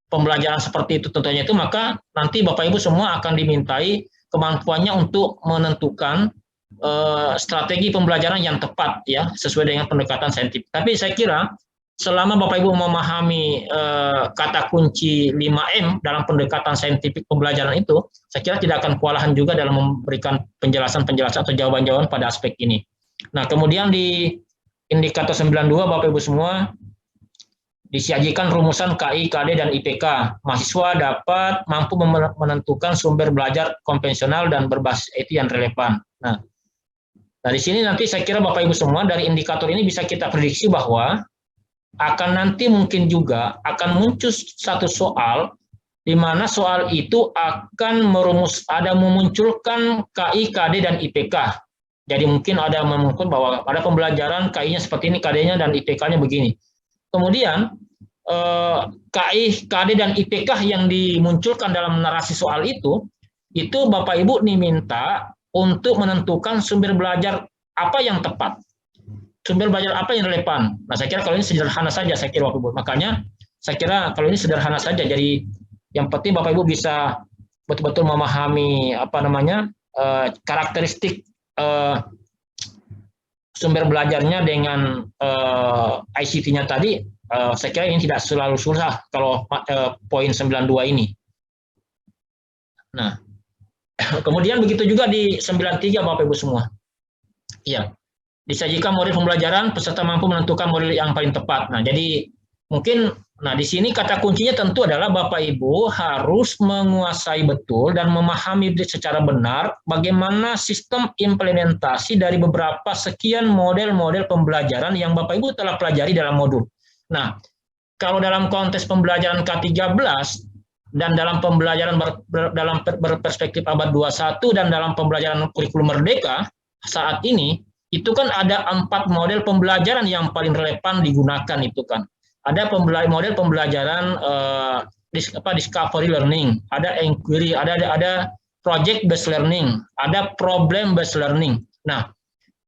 pembelajaran seperti itu tentunya itu, maka nanti Bapak Ibu semua akan dimintai kemampuannya untuk menentukan strategi pembelajaran yang tepat, ya, sesuai dengan pendekatan saintifik. Tapi saya kira selama Bapak Ibu memahami kata kunci 5M dalam pendekatan saintifik pembelajaran itu, saya kira tidak akan kewalahan juga dalam memberikan penjelasan-penjelasan atau jawaban-jawaban pada aspek ini. Nah, kemudian di indikator 92 Bapak Ibu semua disajikan rumusan KI, KD, dan IPK. Mahasiswa dapat mampu menentukan sumber belajar konvensional dan berbasis IT yang relevan. Nah, dari sini nanti saya kira Bapak Ibu semua dari indikator ini bisa kita prediksi bahwa akan nanti mungkin juga akan muncul satu soal di mana soal itu akan memunculkan KI, KD, dan IPK. Jadi mungkin ada memungkinkan bahwa ada pembelajaran KI-nya seperti ini, KD-nya dan IPK-nya begini. Kemudian KI, KD, dan IPK yang dimunculkan dalam narasi soal itu Bapak Ibu diminta untuk menentukan sumber belajar apa yang tepat. Sumber belajar apa yang relevan. Nah, saya kira kalau ini sederhana saja, saya kira Bapak Ibu. Makanya saya kira kalau ini sederhana saja. Jadi yang penting Bapak Ibu bisa betul-betul memahami karakteristik sumber belajarnya dengan ICT-nya tadi. Saya kira ini tidak selalu susah kalau poin 92 ini. Nah, Kemudian begitu juga di 93 Bapak Ibu semua. Ya, disajikan model pembelajaran, peserta mampu menentukan model yang paling tepat. Nah, jadi mungkin di sini kata kuncinya tentu adalah Bapak Ibu harus menguasai betul dan memahami secara benar bagaimana sistem implementasi dari beberapa sekian model-model pembelajaran yang Bapak Ibu telah pelajari dalam modul. Nah, kalau dalam konteks pembelajaran K13 dan dalam pembelajaran dalam berperspektif abad 21 dan dalam pembelajaran kurikulum merdeka saat ini, itu kan ada 4 model pembelajaran yang paling relevan digunakan itu kan. Ada model pembelajaran discovery learning, ada inquiry, ada project based learning, ada problem based learning. Nah,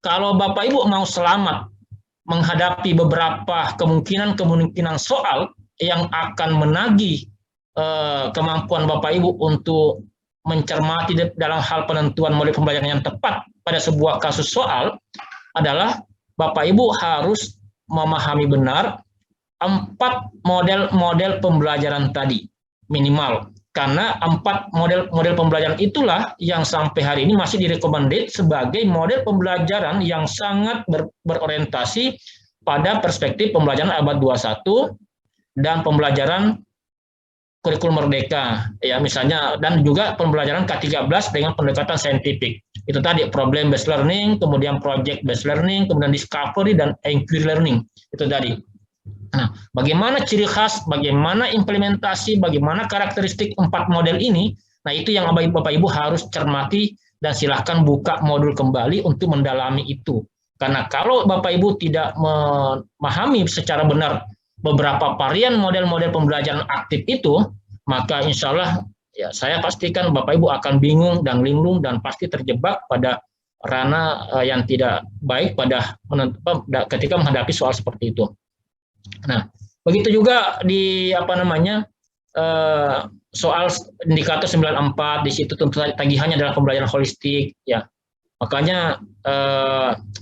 kalau Bapak Ibu mau selamat menghadapi beberapa kemungkinan soal yang akan menagih kemampuan Bapak Ibu untuk mencermati dalam hal penentuan model pembelajaran yang tepat pada sebuah kasus soal, adalah Bapak Ibu harus memahami benar 4 model pembelajaran tadi minimal, karena 4 model pembelajaran itulah yang sampai hari ini masih direkomendasi sebagai model pembelajaran yang sangat berorientasi pada perspektif pembelajaran abad 21 dan pembelajaran kurikulum merdeka, ya misalnya, dan juga pembelajaran K13 dengan pendekatan saintifik. Itu tadi problem based learning, kemudian project based learning, kemudian discovery dan inquiry learning. Itu tadi. Nah, bagaimana ciri khas, bagaimana implementasi, bagaimana karakteristik 4 model ini, nah itu yang Bapak Ibu harus cermati dan silahkan buka modul kembali untuk mendalami itu. Karena kalau Bapak Ibu tidak memahami secara benar beberapa varian model-model pembelajaran aktif itu, maka insya Allah ya saya pastikan Bapak Ibu akan bingung dan linglung dan pasti terjebak pada ranah yang tidak baik ketika menghadapi soal seperti itu. Nah, begitu juga di soal indikator 94, di situ tentu tagihannya adalah pembelajaran holistik ya. Makanya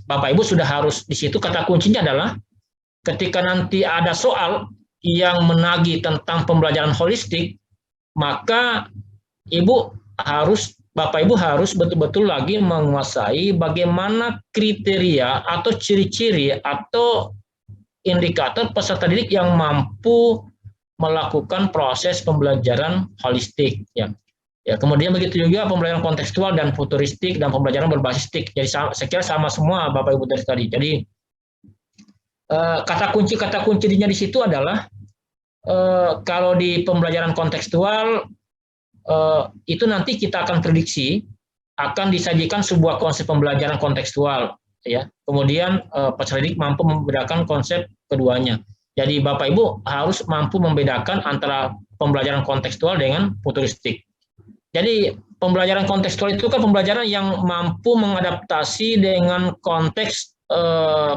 Bapak Ibu sudah harus, di situ kata kuncinya adalah ketika nanti ada soal yang menagih tentang pembelajaran holistik, maka Bapak Ibu harus betul-betul lagi menguasai bagaimana kriteria atau ciri-ciri atau indikator peserta didik yang mampu melakukan proses pembelajaran holistik ya. Ya, kemudian begitu juga pembelajaran kontekstual dan futuristik dan pembelajaran berbasis TIK. Jadi saya kira sama semua Bapak Ibu dari tadi. Jadi kata kuncinya di situ adalah kalau di pembelajaran kontekstual itu nanti kita akan prediksi akan disajikan sebuah konsep pembelajaran kontekstual ya. Kemudian peserta didik mampu membedakan konsep keduanya. Jadi Bapak Ibu harus mampu membedakan antara pembelajaran kontekstual dengan futuristik. Jadi pembelajaran kontekstual itu kan pembelajaran yang mampu mengadaptasi dengan konteks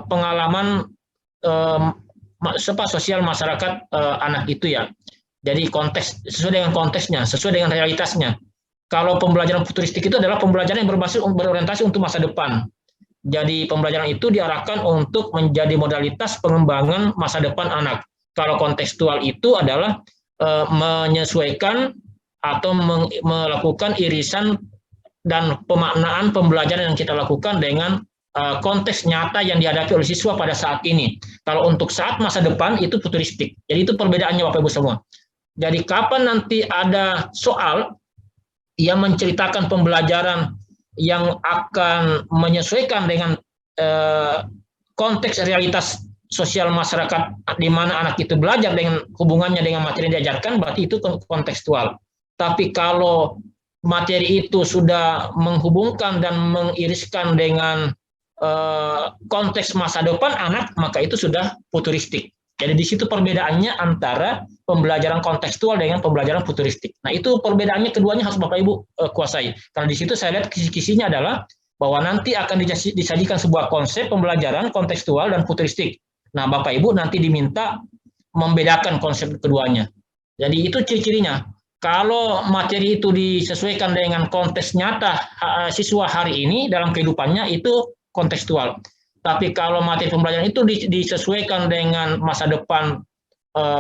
pengalaman sosial masyarakat anak itu ya. Jadi konteks sesuai dengan konteksnya, sesuai dengan realitasnya. Kalau pembelajaran futuristik itu adalah pembelajaran yang berorientasi untuk masa depan. Jadi pembelajaran itu diarahkan untuk menjadi modalitas pengembangan masa depan anak. Kalau kontekstual itu adalah menyesuaikan atau melakukan irisan dan pemaknaan pembelajaran yang kita lakukan dengan konteks nyata yang dihadapi oleh siswa pada saat ini. Kalau untuk saat masa depan itu futuristik. Jadi itu perbedaannya Bapak Ibu semua. Jadi kapan nanti ada soal yang menceritakan pembelajaran yang akan menyesuaikan dengan konteks realitas sosial masyarakat di mana anak itu belajar dengan hubungannya dengan materi yang diajarkan, berarti itu kontekstual. Tapi kalau materi itu sudah menghubungkan dan mengiriskan dengan konteks masa depan anak, maka itu sudah futuristik. Jadi di situ perbedaannya antara pembelajaran kontekstual dengan pembelajaran futuristik. Nah itu perbedaannya keduanya harus Bapak Ibu kuasai. Karena di situ saya lihat kisi-kisinya adalah bahwa nanti akan disajikan sebuah konsep pembelajaran kontekstual dan futuristik. Nah Bapak Ibu nanti diminta membedakan konsep keduanya. Jadi itu ciri-cirinya. Kalau materi itu disesuaikan dengan konteks nyata siswa hari ini dalam kehidupannya itu kontekstual. Tapi kalau materi pembelajaran itu disesuaikan dengan masa depan,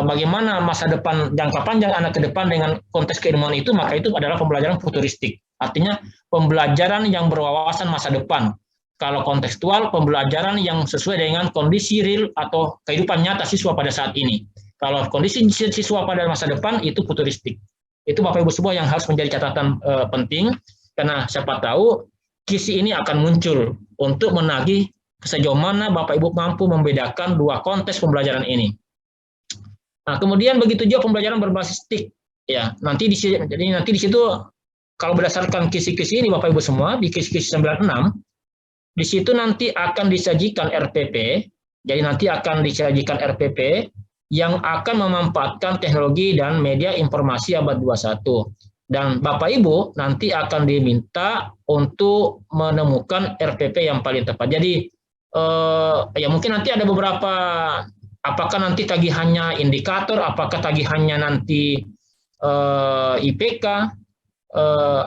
bagaimana masa depan jangka panjang anak ke depan dengan konteks keilmuan itu, maka itu adalah pembelajaran futuristik. Artinya pembelajaran yang berwawasan masa depan. Kalau kontekstual, pembelajaran yang sesuai dengan kondisi real atau kehidupan nyata siswa pada saat ini. Kalau kondisi siswa pada masa depan itu futuristik. Itu Bapak Ibu semua yang harus menjadi catatan penting, karena siapa tahu kisi ini akan muncul untuk menagih sejauh mana Bapak Ibu mampu membedakan dua konteks pembelajaran ini. Nah, kemudian begitu juga pembelajaran berbasis TIK. Ya, nanti di situ kalau berdasarkan kisi-kisi ini Bapak Ibu semua di kisi-kisi 96, di situ nanti akan disajikan RPP. Jadi nanti akan disajikan RPP yang akan memanfaatkan teknologi dan media informasi abad 21. Dan Bapak Ibu nanti akan diminta untuk menemukan RPP yang paling tepat. Jadi ya mungkin nanti ada beberapa, apakah nanti tagihannya indikator, apakah tagihannya nanti IPK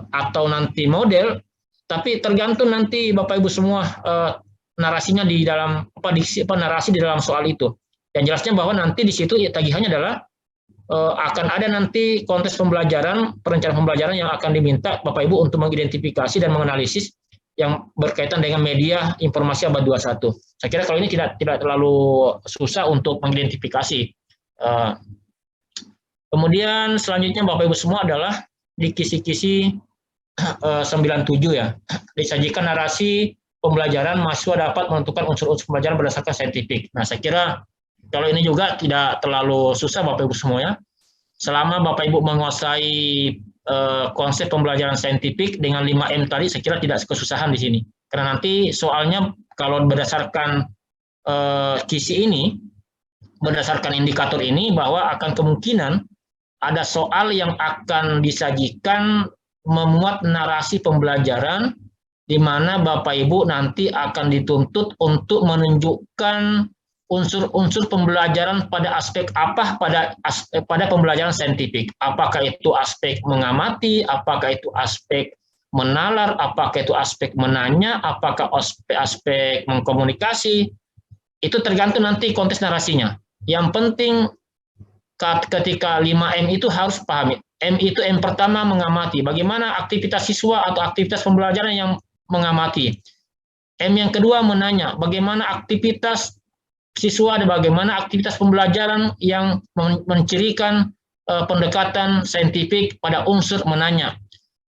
atau nanti model, tapi tergantung nanti Bapak Ibu semua narasinya di dalam narasi di dalam soal itu. Yang jelasnya bahwa nanti di situ ya, tagihannya adalah akan ada nanti konteks pembelajaran, perencanaan pembelajaran yang akan diminta Bapak Ibu untuk mengidentifikasi dan menganalisis yang berkaitan dengan media informasi abad 21. Saya kira kalau ini tidak terlalu susah untuk mengidentifikasi. Kemudian selanjutnya Bapak Ibu semua adalah di kisi-kisi 97 ya, disajikan narasi pembelajaran mahasiswa dapat menentukan unsur-unsur pembelajaran berdasarkan saintifik. Nah, saya kira kalau ini juga tidak terlalu susah Bapak Ibu semua ya. Selama Bapak Ibu menguasai konsep pembelajaran saintifik dengan 5M tadi, saya kira tidak kesusahan di sini. Karena nanti soalnya kalau berdasarkan kisi ini, berdasarkan indikator ini, bahwa akan kemungkinan ada soal yang akan disajikan memuat narasi pembelajaran di mana Bapak Ibu nanti akan dituntut untuk menunjukkan unsur-unsur pembelajaran pada aspek apa pada pembelajaran saintifik. Apakah itu aspek mengamati, apakah itu aspek menalar, apakah itu aspek menanya, apakah aspek mengkomunikasi. Itu tergantung nanti konteks narasinya. Yang penting ketika 5M itu harus pahami. M itu M pertama mengamati. Bagaimana aktivitas siswa atau aktivitas pembelajaran yang mengamati. M yang kedua menanya. Bagaimana aktivitas siswa dan bagaimana aktivitas pembelajaran yang mencirikan pendekatan saintifik pada unsur menanya.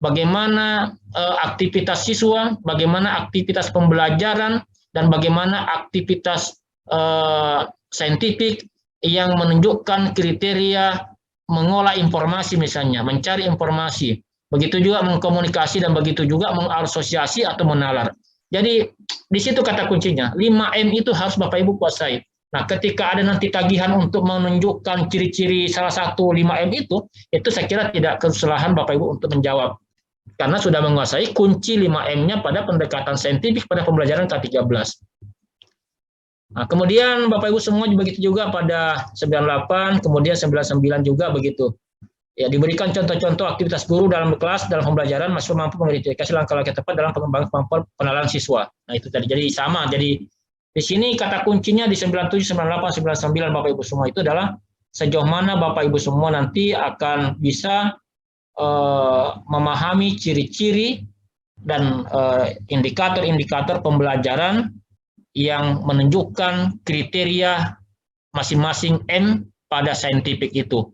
Bagaimana aktivitas siswa, bagaimana aktivitas pembelajaran, dan bagaimana aktivitas saintifik yang menunjukkan kriteria mengolah informasi misalnya, mencari informasi. Begitu juga mengkomunikasi dan begitu juga mengasosiasi atau menalar. Jadi di situ kata kuncinya, 5M itu harus Bapak Ibu kuasai. Nah, ketika ada nanti tagihan untuk menunjukkan ciri-ciri salah satu 5M itu saya kira tidak kesalahan Bapak Ibu untuk menjawab. Karena sudah menguasai kunci 5M-nya pada pendekatan saintifik pada pembelajaran K13. Nah, kemudian Bapak Ibu semua begitu juga pada 98, kemudian 99 juga begitu. Ya, diberikan contoh-contoh aktivitas guru dalam kelas, dalam pembelajaran, mahasiswa mampu mengidentifikasi langkah-langkah tepat dalam pengembangan kemampuan pengenalan siswa. Nah, itu tadi. Jadi sama. Jadi di sini kata kuncinya di 97, 98, 99 Bapak Ibu semua itu adalah sejauh mana Bapak Ibu semua nanti akan bisa memahami ciri-ciri dan indikator-indikator pembelajaran yang menunjukkan kriteria masing-masing M pada saintifik itu.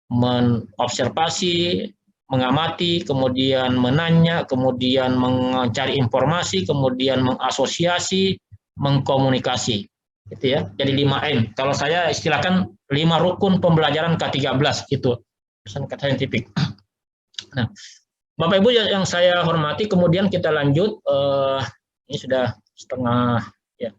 Mengobservasi, mengamati, kemudian menanya, kemudian mencari informasi, kemudian mengasosiasi, mengkomunikasi. Gitu ya. Jadi 5M. Kalau saya istilahkan 5 rukun pembelajaran K13 itu. Pesan kata saintifik. Nah, Bapak Ibu yang saya hormati, kemudian kita lanjut. Ini sudah setengah ya.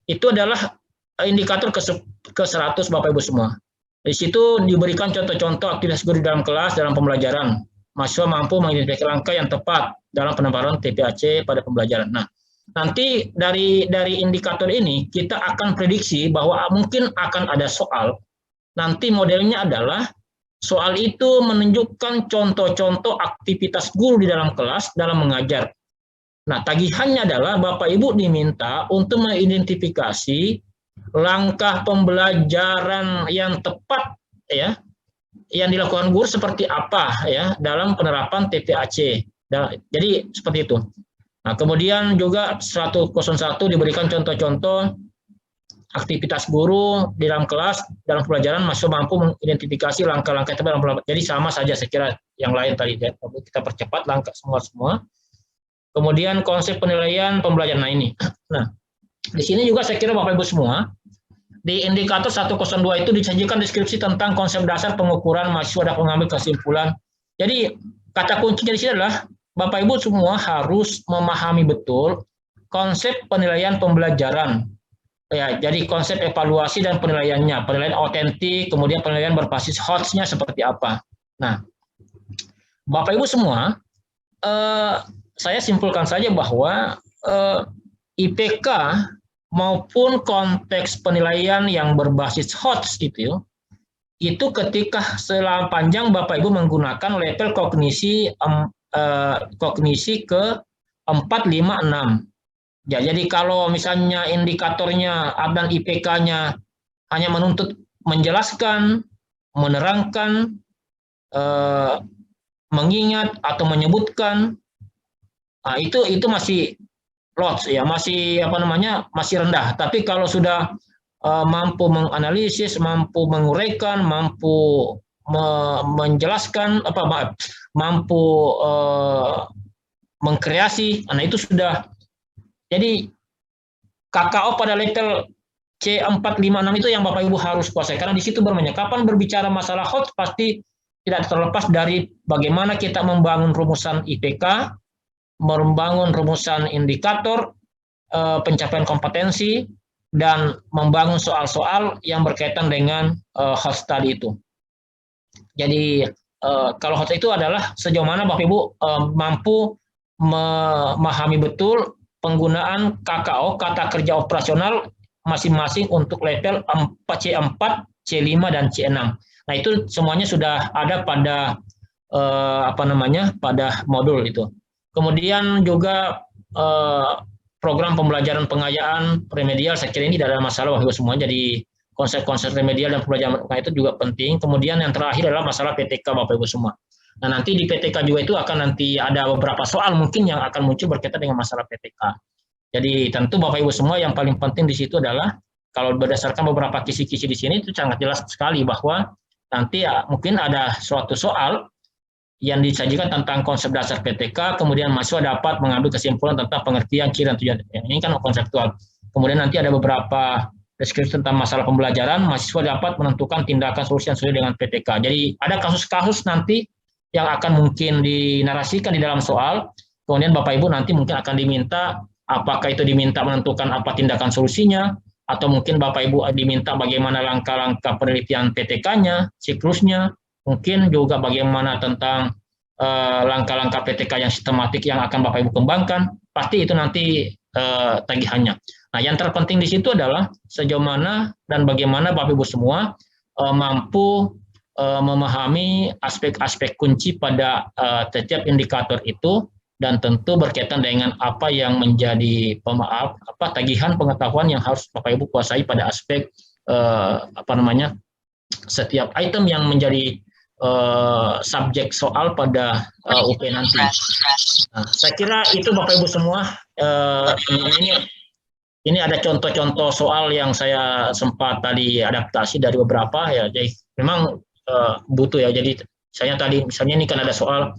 Itu adalah indikator ke-100 Bapak Ibu semua. Di situ diberikan contoh-contoh aktivitas guru dalam kelas dalam pembelajaran. Mahasiswa mampu mengidentifikasi langkah yang tepat dalam penempatan TPAC pada pembelajaran. Nah, nanti dari indikator ini kita akan prediksi bahwa mungkin akan ada soal. Nanti modelnya adalah soal itu menunjukkan contoh-contoh aktivitas guru di dalam kelas dalam mengajar. Nah, tagihannya adalah Bapak Ibu diminta untuk mengidentifikasi langkah pembelajaran yang tepat ya, yang dilakukan guru seperti apa ya dalam penerapan TPAC. Jadi seperti itu. Nah, kemudian juga 101 diberikan contoh-contoh aktivitas guru di dalam kelas, dalam pembelajaran masih mampu mengidentifikasi langkah-langkah dalam pembelajaran. Jadi sama saja saya kira yang lain tadi ya. Kita percepat langkah semua. Kemudian konsep penilaian pembelajaran ini. Nah, di sini juga saya kira Bapak Ibu semua, di indikator 102 itu disajikan deskripsi tentang konsep dasar pengukuran mahasiswa dan pengambil kesimpulan. Jadi kata kuncinya di sini adalah Bapak Ibu semua harus memahami betul konsep penilaian pembelajaran. Ya, jadi konsep evaluasi dan penilaiannya, penilaian otentik, kemudian penilaian berbasis HOTS-nya seperti apa. Nah, Bapak Ibu semua, saya simpulkan saja bahwa IPK maupun konteks penilaian yang berbasis HOTS itu ketika sepanjang Bapak Ibu menggunakan level kognisi ke 4, 5, 6. Ya, jadi kalau misalnya indikatornya dan IPK-nya hanya menuntut menjelaskan, menerangkan, mengingat atau menyebutkan, nah, itu masih lots ya, masih masih rendah. Tapi kalau sudah mampu menganalisis, mampu menguraikan, mampu menjelaskan, mampu mengkreasi, nah itu sudah. Jadi KKO pada level C4, 5, 6 itu yang Bapak Ibu harus kuasai. Karena di situ bermainnya. Kapan berbicara masalah HOTS pasti tidak terlepas dari bagaimana kita membangun rumusan IPK, membangun rumusan indikator, pencapaian kompetensi, dan membangun soal-soal yang berkaitan dengan HOTS tadi itu. Jadi kalau HOTS itu adalah sejauh mana Bapak Ibu mampu memahami betul penggunaan KKO, kata kerja operasional masing-masing untuk level C4, C5, dan C6. Nah, itu semuanya sudah ada pada pada modul itu. Kemudian juga program pembelajaran pengayaan remedial, saya kira ini tidak ada masalah Bapak Ibu semua. Jadi konsep-konsep remedial dan pembelajaran itu juga penting. Kemudian yang terakhir adalah masalah PTK Bapak Ibu semua. Nah, nanti di PTK juga itu akan nanti ada beberapa soal mungkin yang akan muncul berkaitan dengan masalah PTK. Jadi tentu Bapak Ibu semua yang paling penting di situ adalah kalau berdasarkan beberapa kisi-kisi di sini itu sangat jelas sekali bahwa nanti ya, mungkin ada suatu soal yang disajikan tentang konsep dasar PTK, kemudian mahasiswa dapat mengambil kesimpulan tentang pengertian ciri dan tujuan. Ini kan konseptual. Kemudian nanti ada beberapa deskripsi tentang masalah pembelajaran, mahasiswa dapat menentukan tindakan solusi yang sesuai dengan PTK. Jadi ada kasus-kasus nanti yang akan mungkin dinarasikan di dalam soal, kemudian Bapak Ibu nanti mungkin akan diminta, apakah itu diminta menentukan apa tindakan solusinya, atau mungkin Bapak Ibu diminta bagaimana langkah-langkah penelitian PTK-nya, siklusnya, mungkin juga bagaimana tentang langkah-langkah PTK yang sistematik yang akan Bapak Ibu kembangkan, pasti itu nanti tagihannya. Nah, yang terpenting di situ adalah sejauh mana dan bagaimana Bapak Ibu semua mampu memahami aspek-aspek kunci pada setiap indikator itu, dan tentu berkaitan dengan apa yang menjadi tagihan pengetahuan yang harus Bapak Ibu kuasai pada aspek setiap item yang menjadi subjek soal pada UP nanti. Nah, saya kira itu Bapak Ibu semua. Ini ada contoh-contoh soal yang saya sempat tadi adaptasi dari beberapa ya. Jadi memang butuh ya. Jadi saya tadi misalnya ini kan ada soal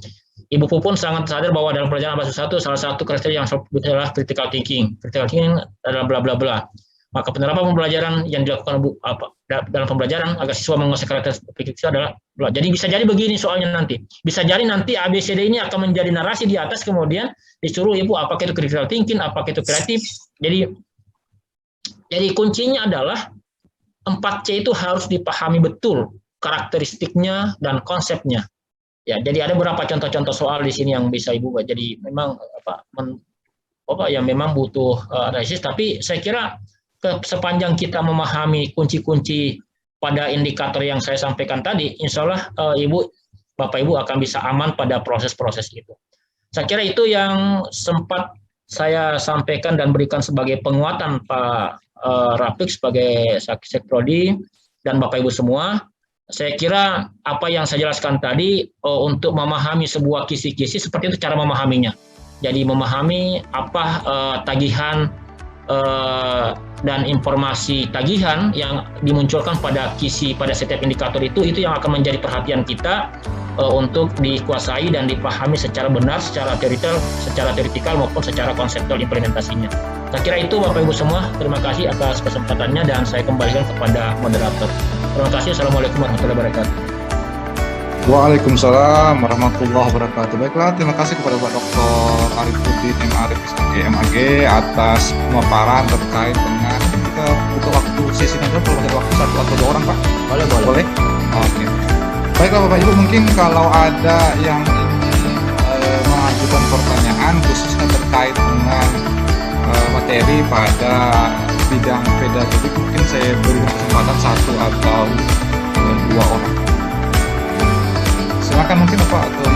Ibu Pupun sangat sadar bahwa dalam pelajaran bahasa 1 salah satu kriteria yang adalah critical thinking. Critical thinking adalah bla bla bla. Maka penerapan pembelajaran yang dilakukan dalam pembelajaran agar siswa menguasai karakter pikir itu adalah bla. Jadi bisa jadi begini soalnya nanti. Bisa jadi nanti ABCD ini akan menjadi narasi di atas, kemudian disuruh Ibu apakah itu critical thinking, apakah itu kreatif. Jadi kuncinya adalah 4C itu harus dipahami betul karakteristiknya dan konsepnya. Ya, jadi ada beberapa contoh-contoh soal di sini yang bisa Ibu buat. Jadi memang yang memang butuh analisis, tapi saya kira sepanjang kita memahami kunci-kunci pada indikator yang saya sampaikan tadi, insya Allah Bapak Ibu akan bisa aman pada proses-proses itu. Saya kira itu yang sempat saya sampaikan dan berikan sebagai penguatan Pak Rafiq sebagai Sekprodi dan Bapak Ibu semua. saya kira apa yang saya jelaskan tadi untuk memahami sebuah kisi-kisi seperti itu cara memahaminya. Jadi memahami apa tagihan dan informasi tagihan yang dimunculkan pada kisi pada setiap indikator itu yang akan menjadi perhatian kita untuk dikuasai dan dipahami secara benar, secara teoritikal maupun secara konseptual implementasinya. Saya kira itu Bapak Ibu semua. Terima kasih atas kesempatannya dan saya kembalikan kepada moderator. Terima kasih. Assalamualaikum warahmatullahi wabarakatuh. Waalaikumsalam warahmatullahi wabarakatuh. Baiklah, terima kasih kepada Pak Dr. Arifuddin M. Arif MAG atas pemaparan terkait dengan kita butuh waktu sesi nanti kalau ada waktu 1 atau 2 orang Pak. Boleh. Oke. Baiklah Bapak Ibu, mungkin kalau ada yang ingin mengajukan pertanyaan khususnya terkait dengan materi pada bidang pedagogik, mungkin saya beri kesempatan 1 atau 2 orang. Silakan mungkin Pak atau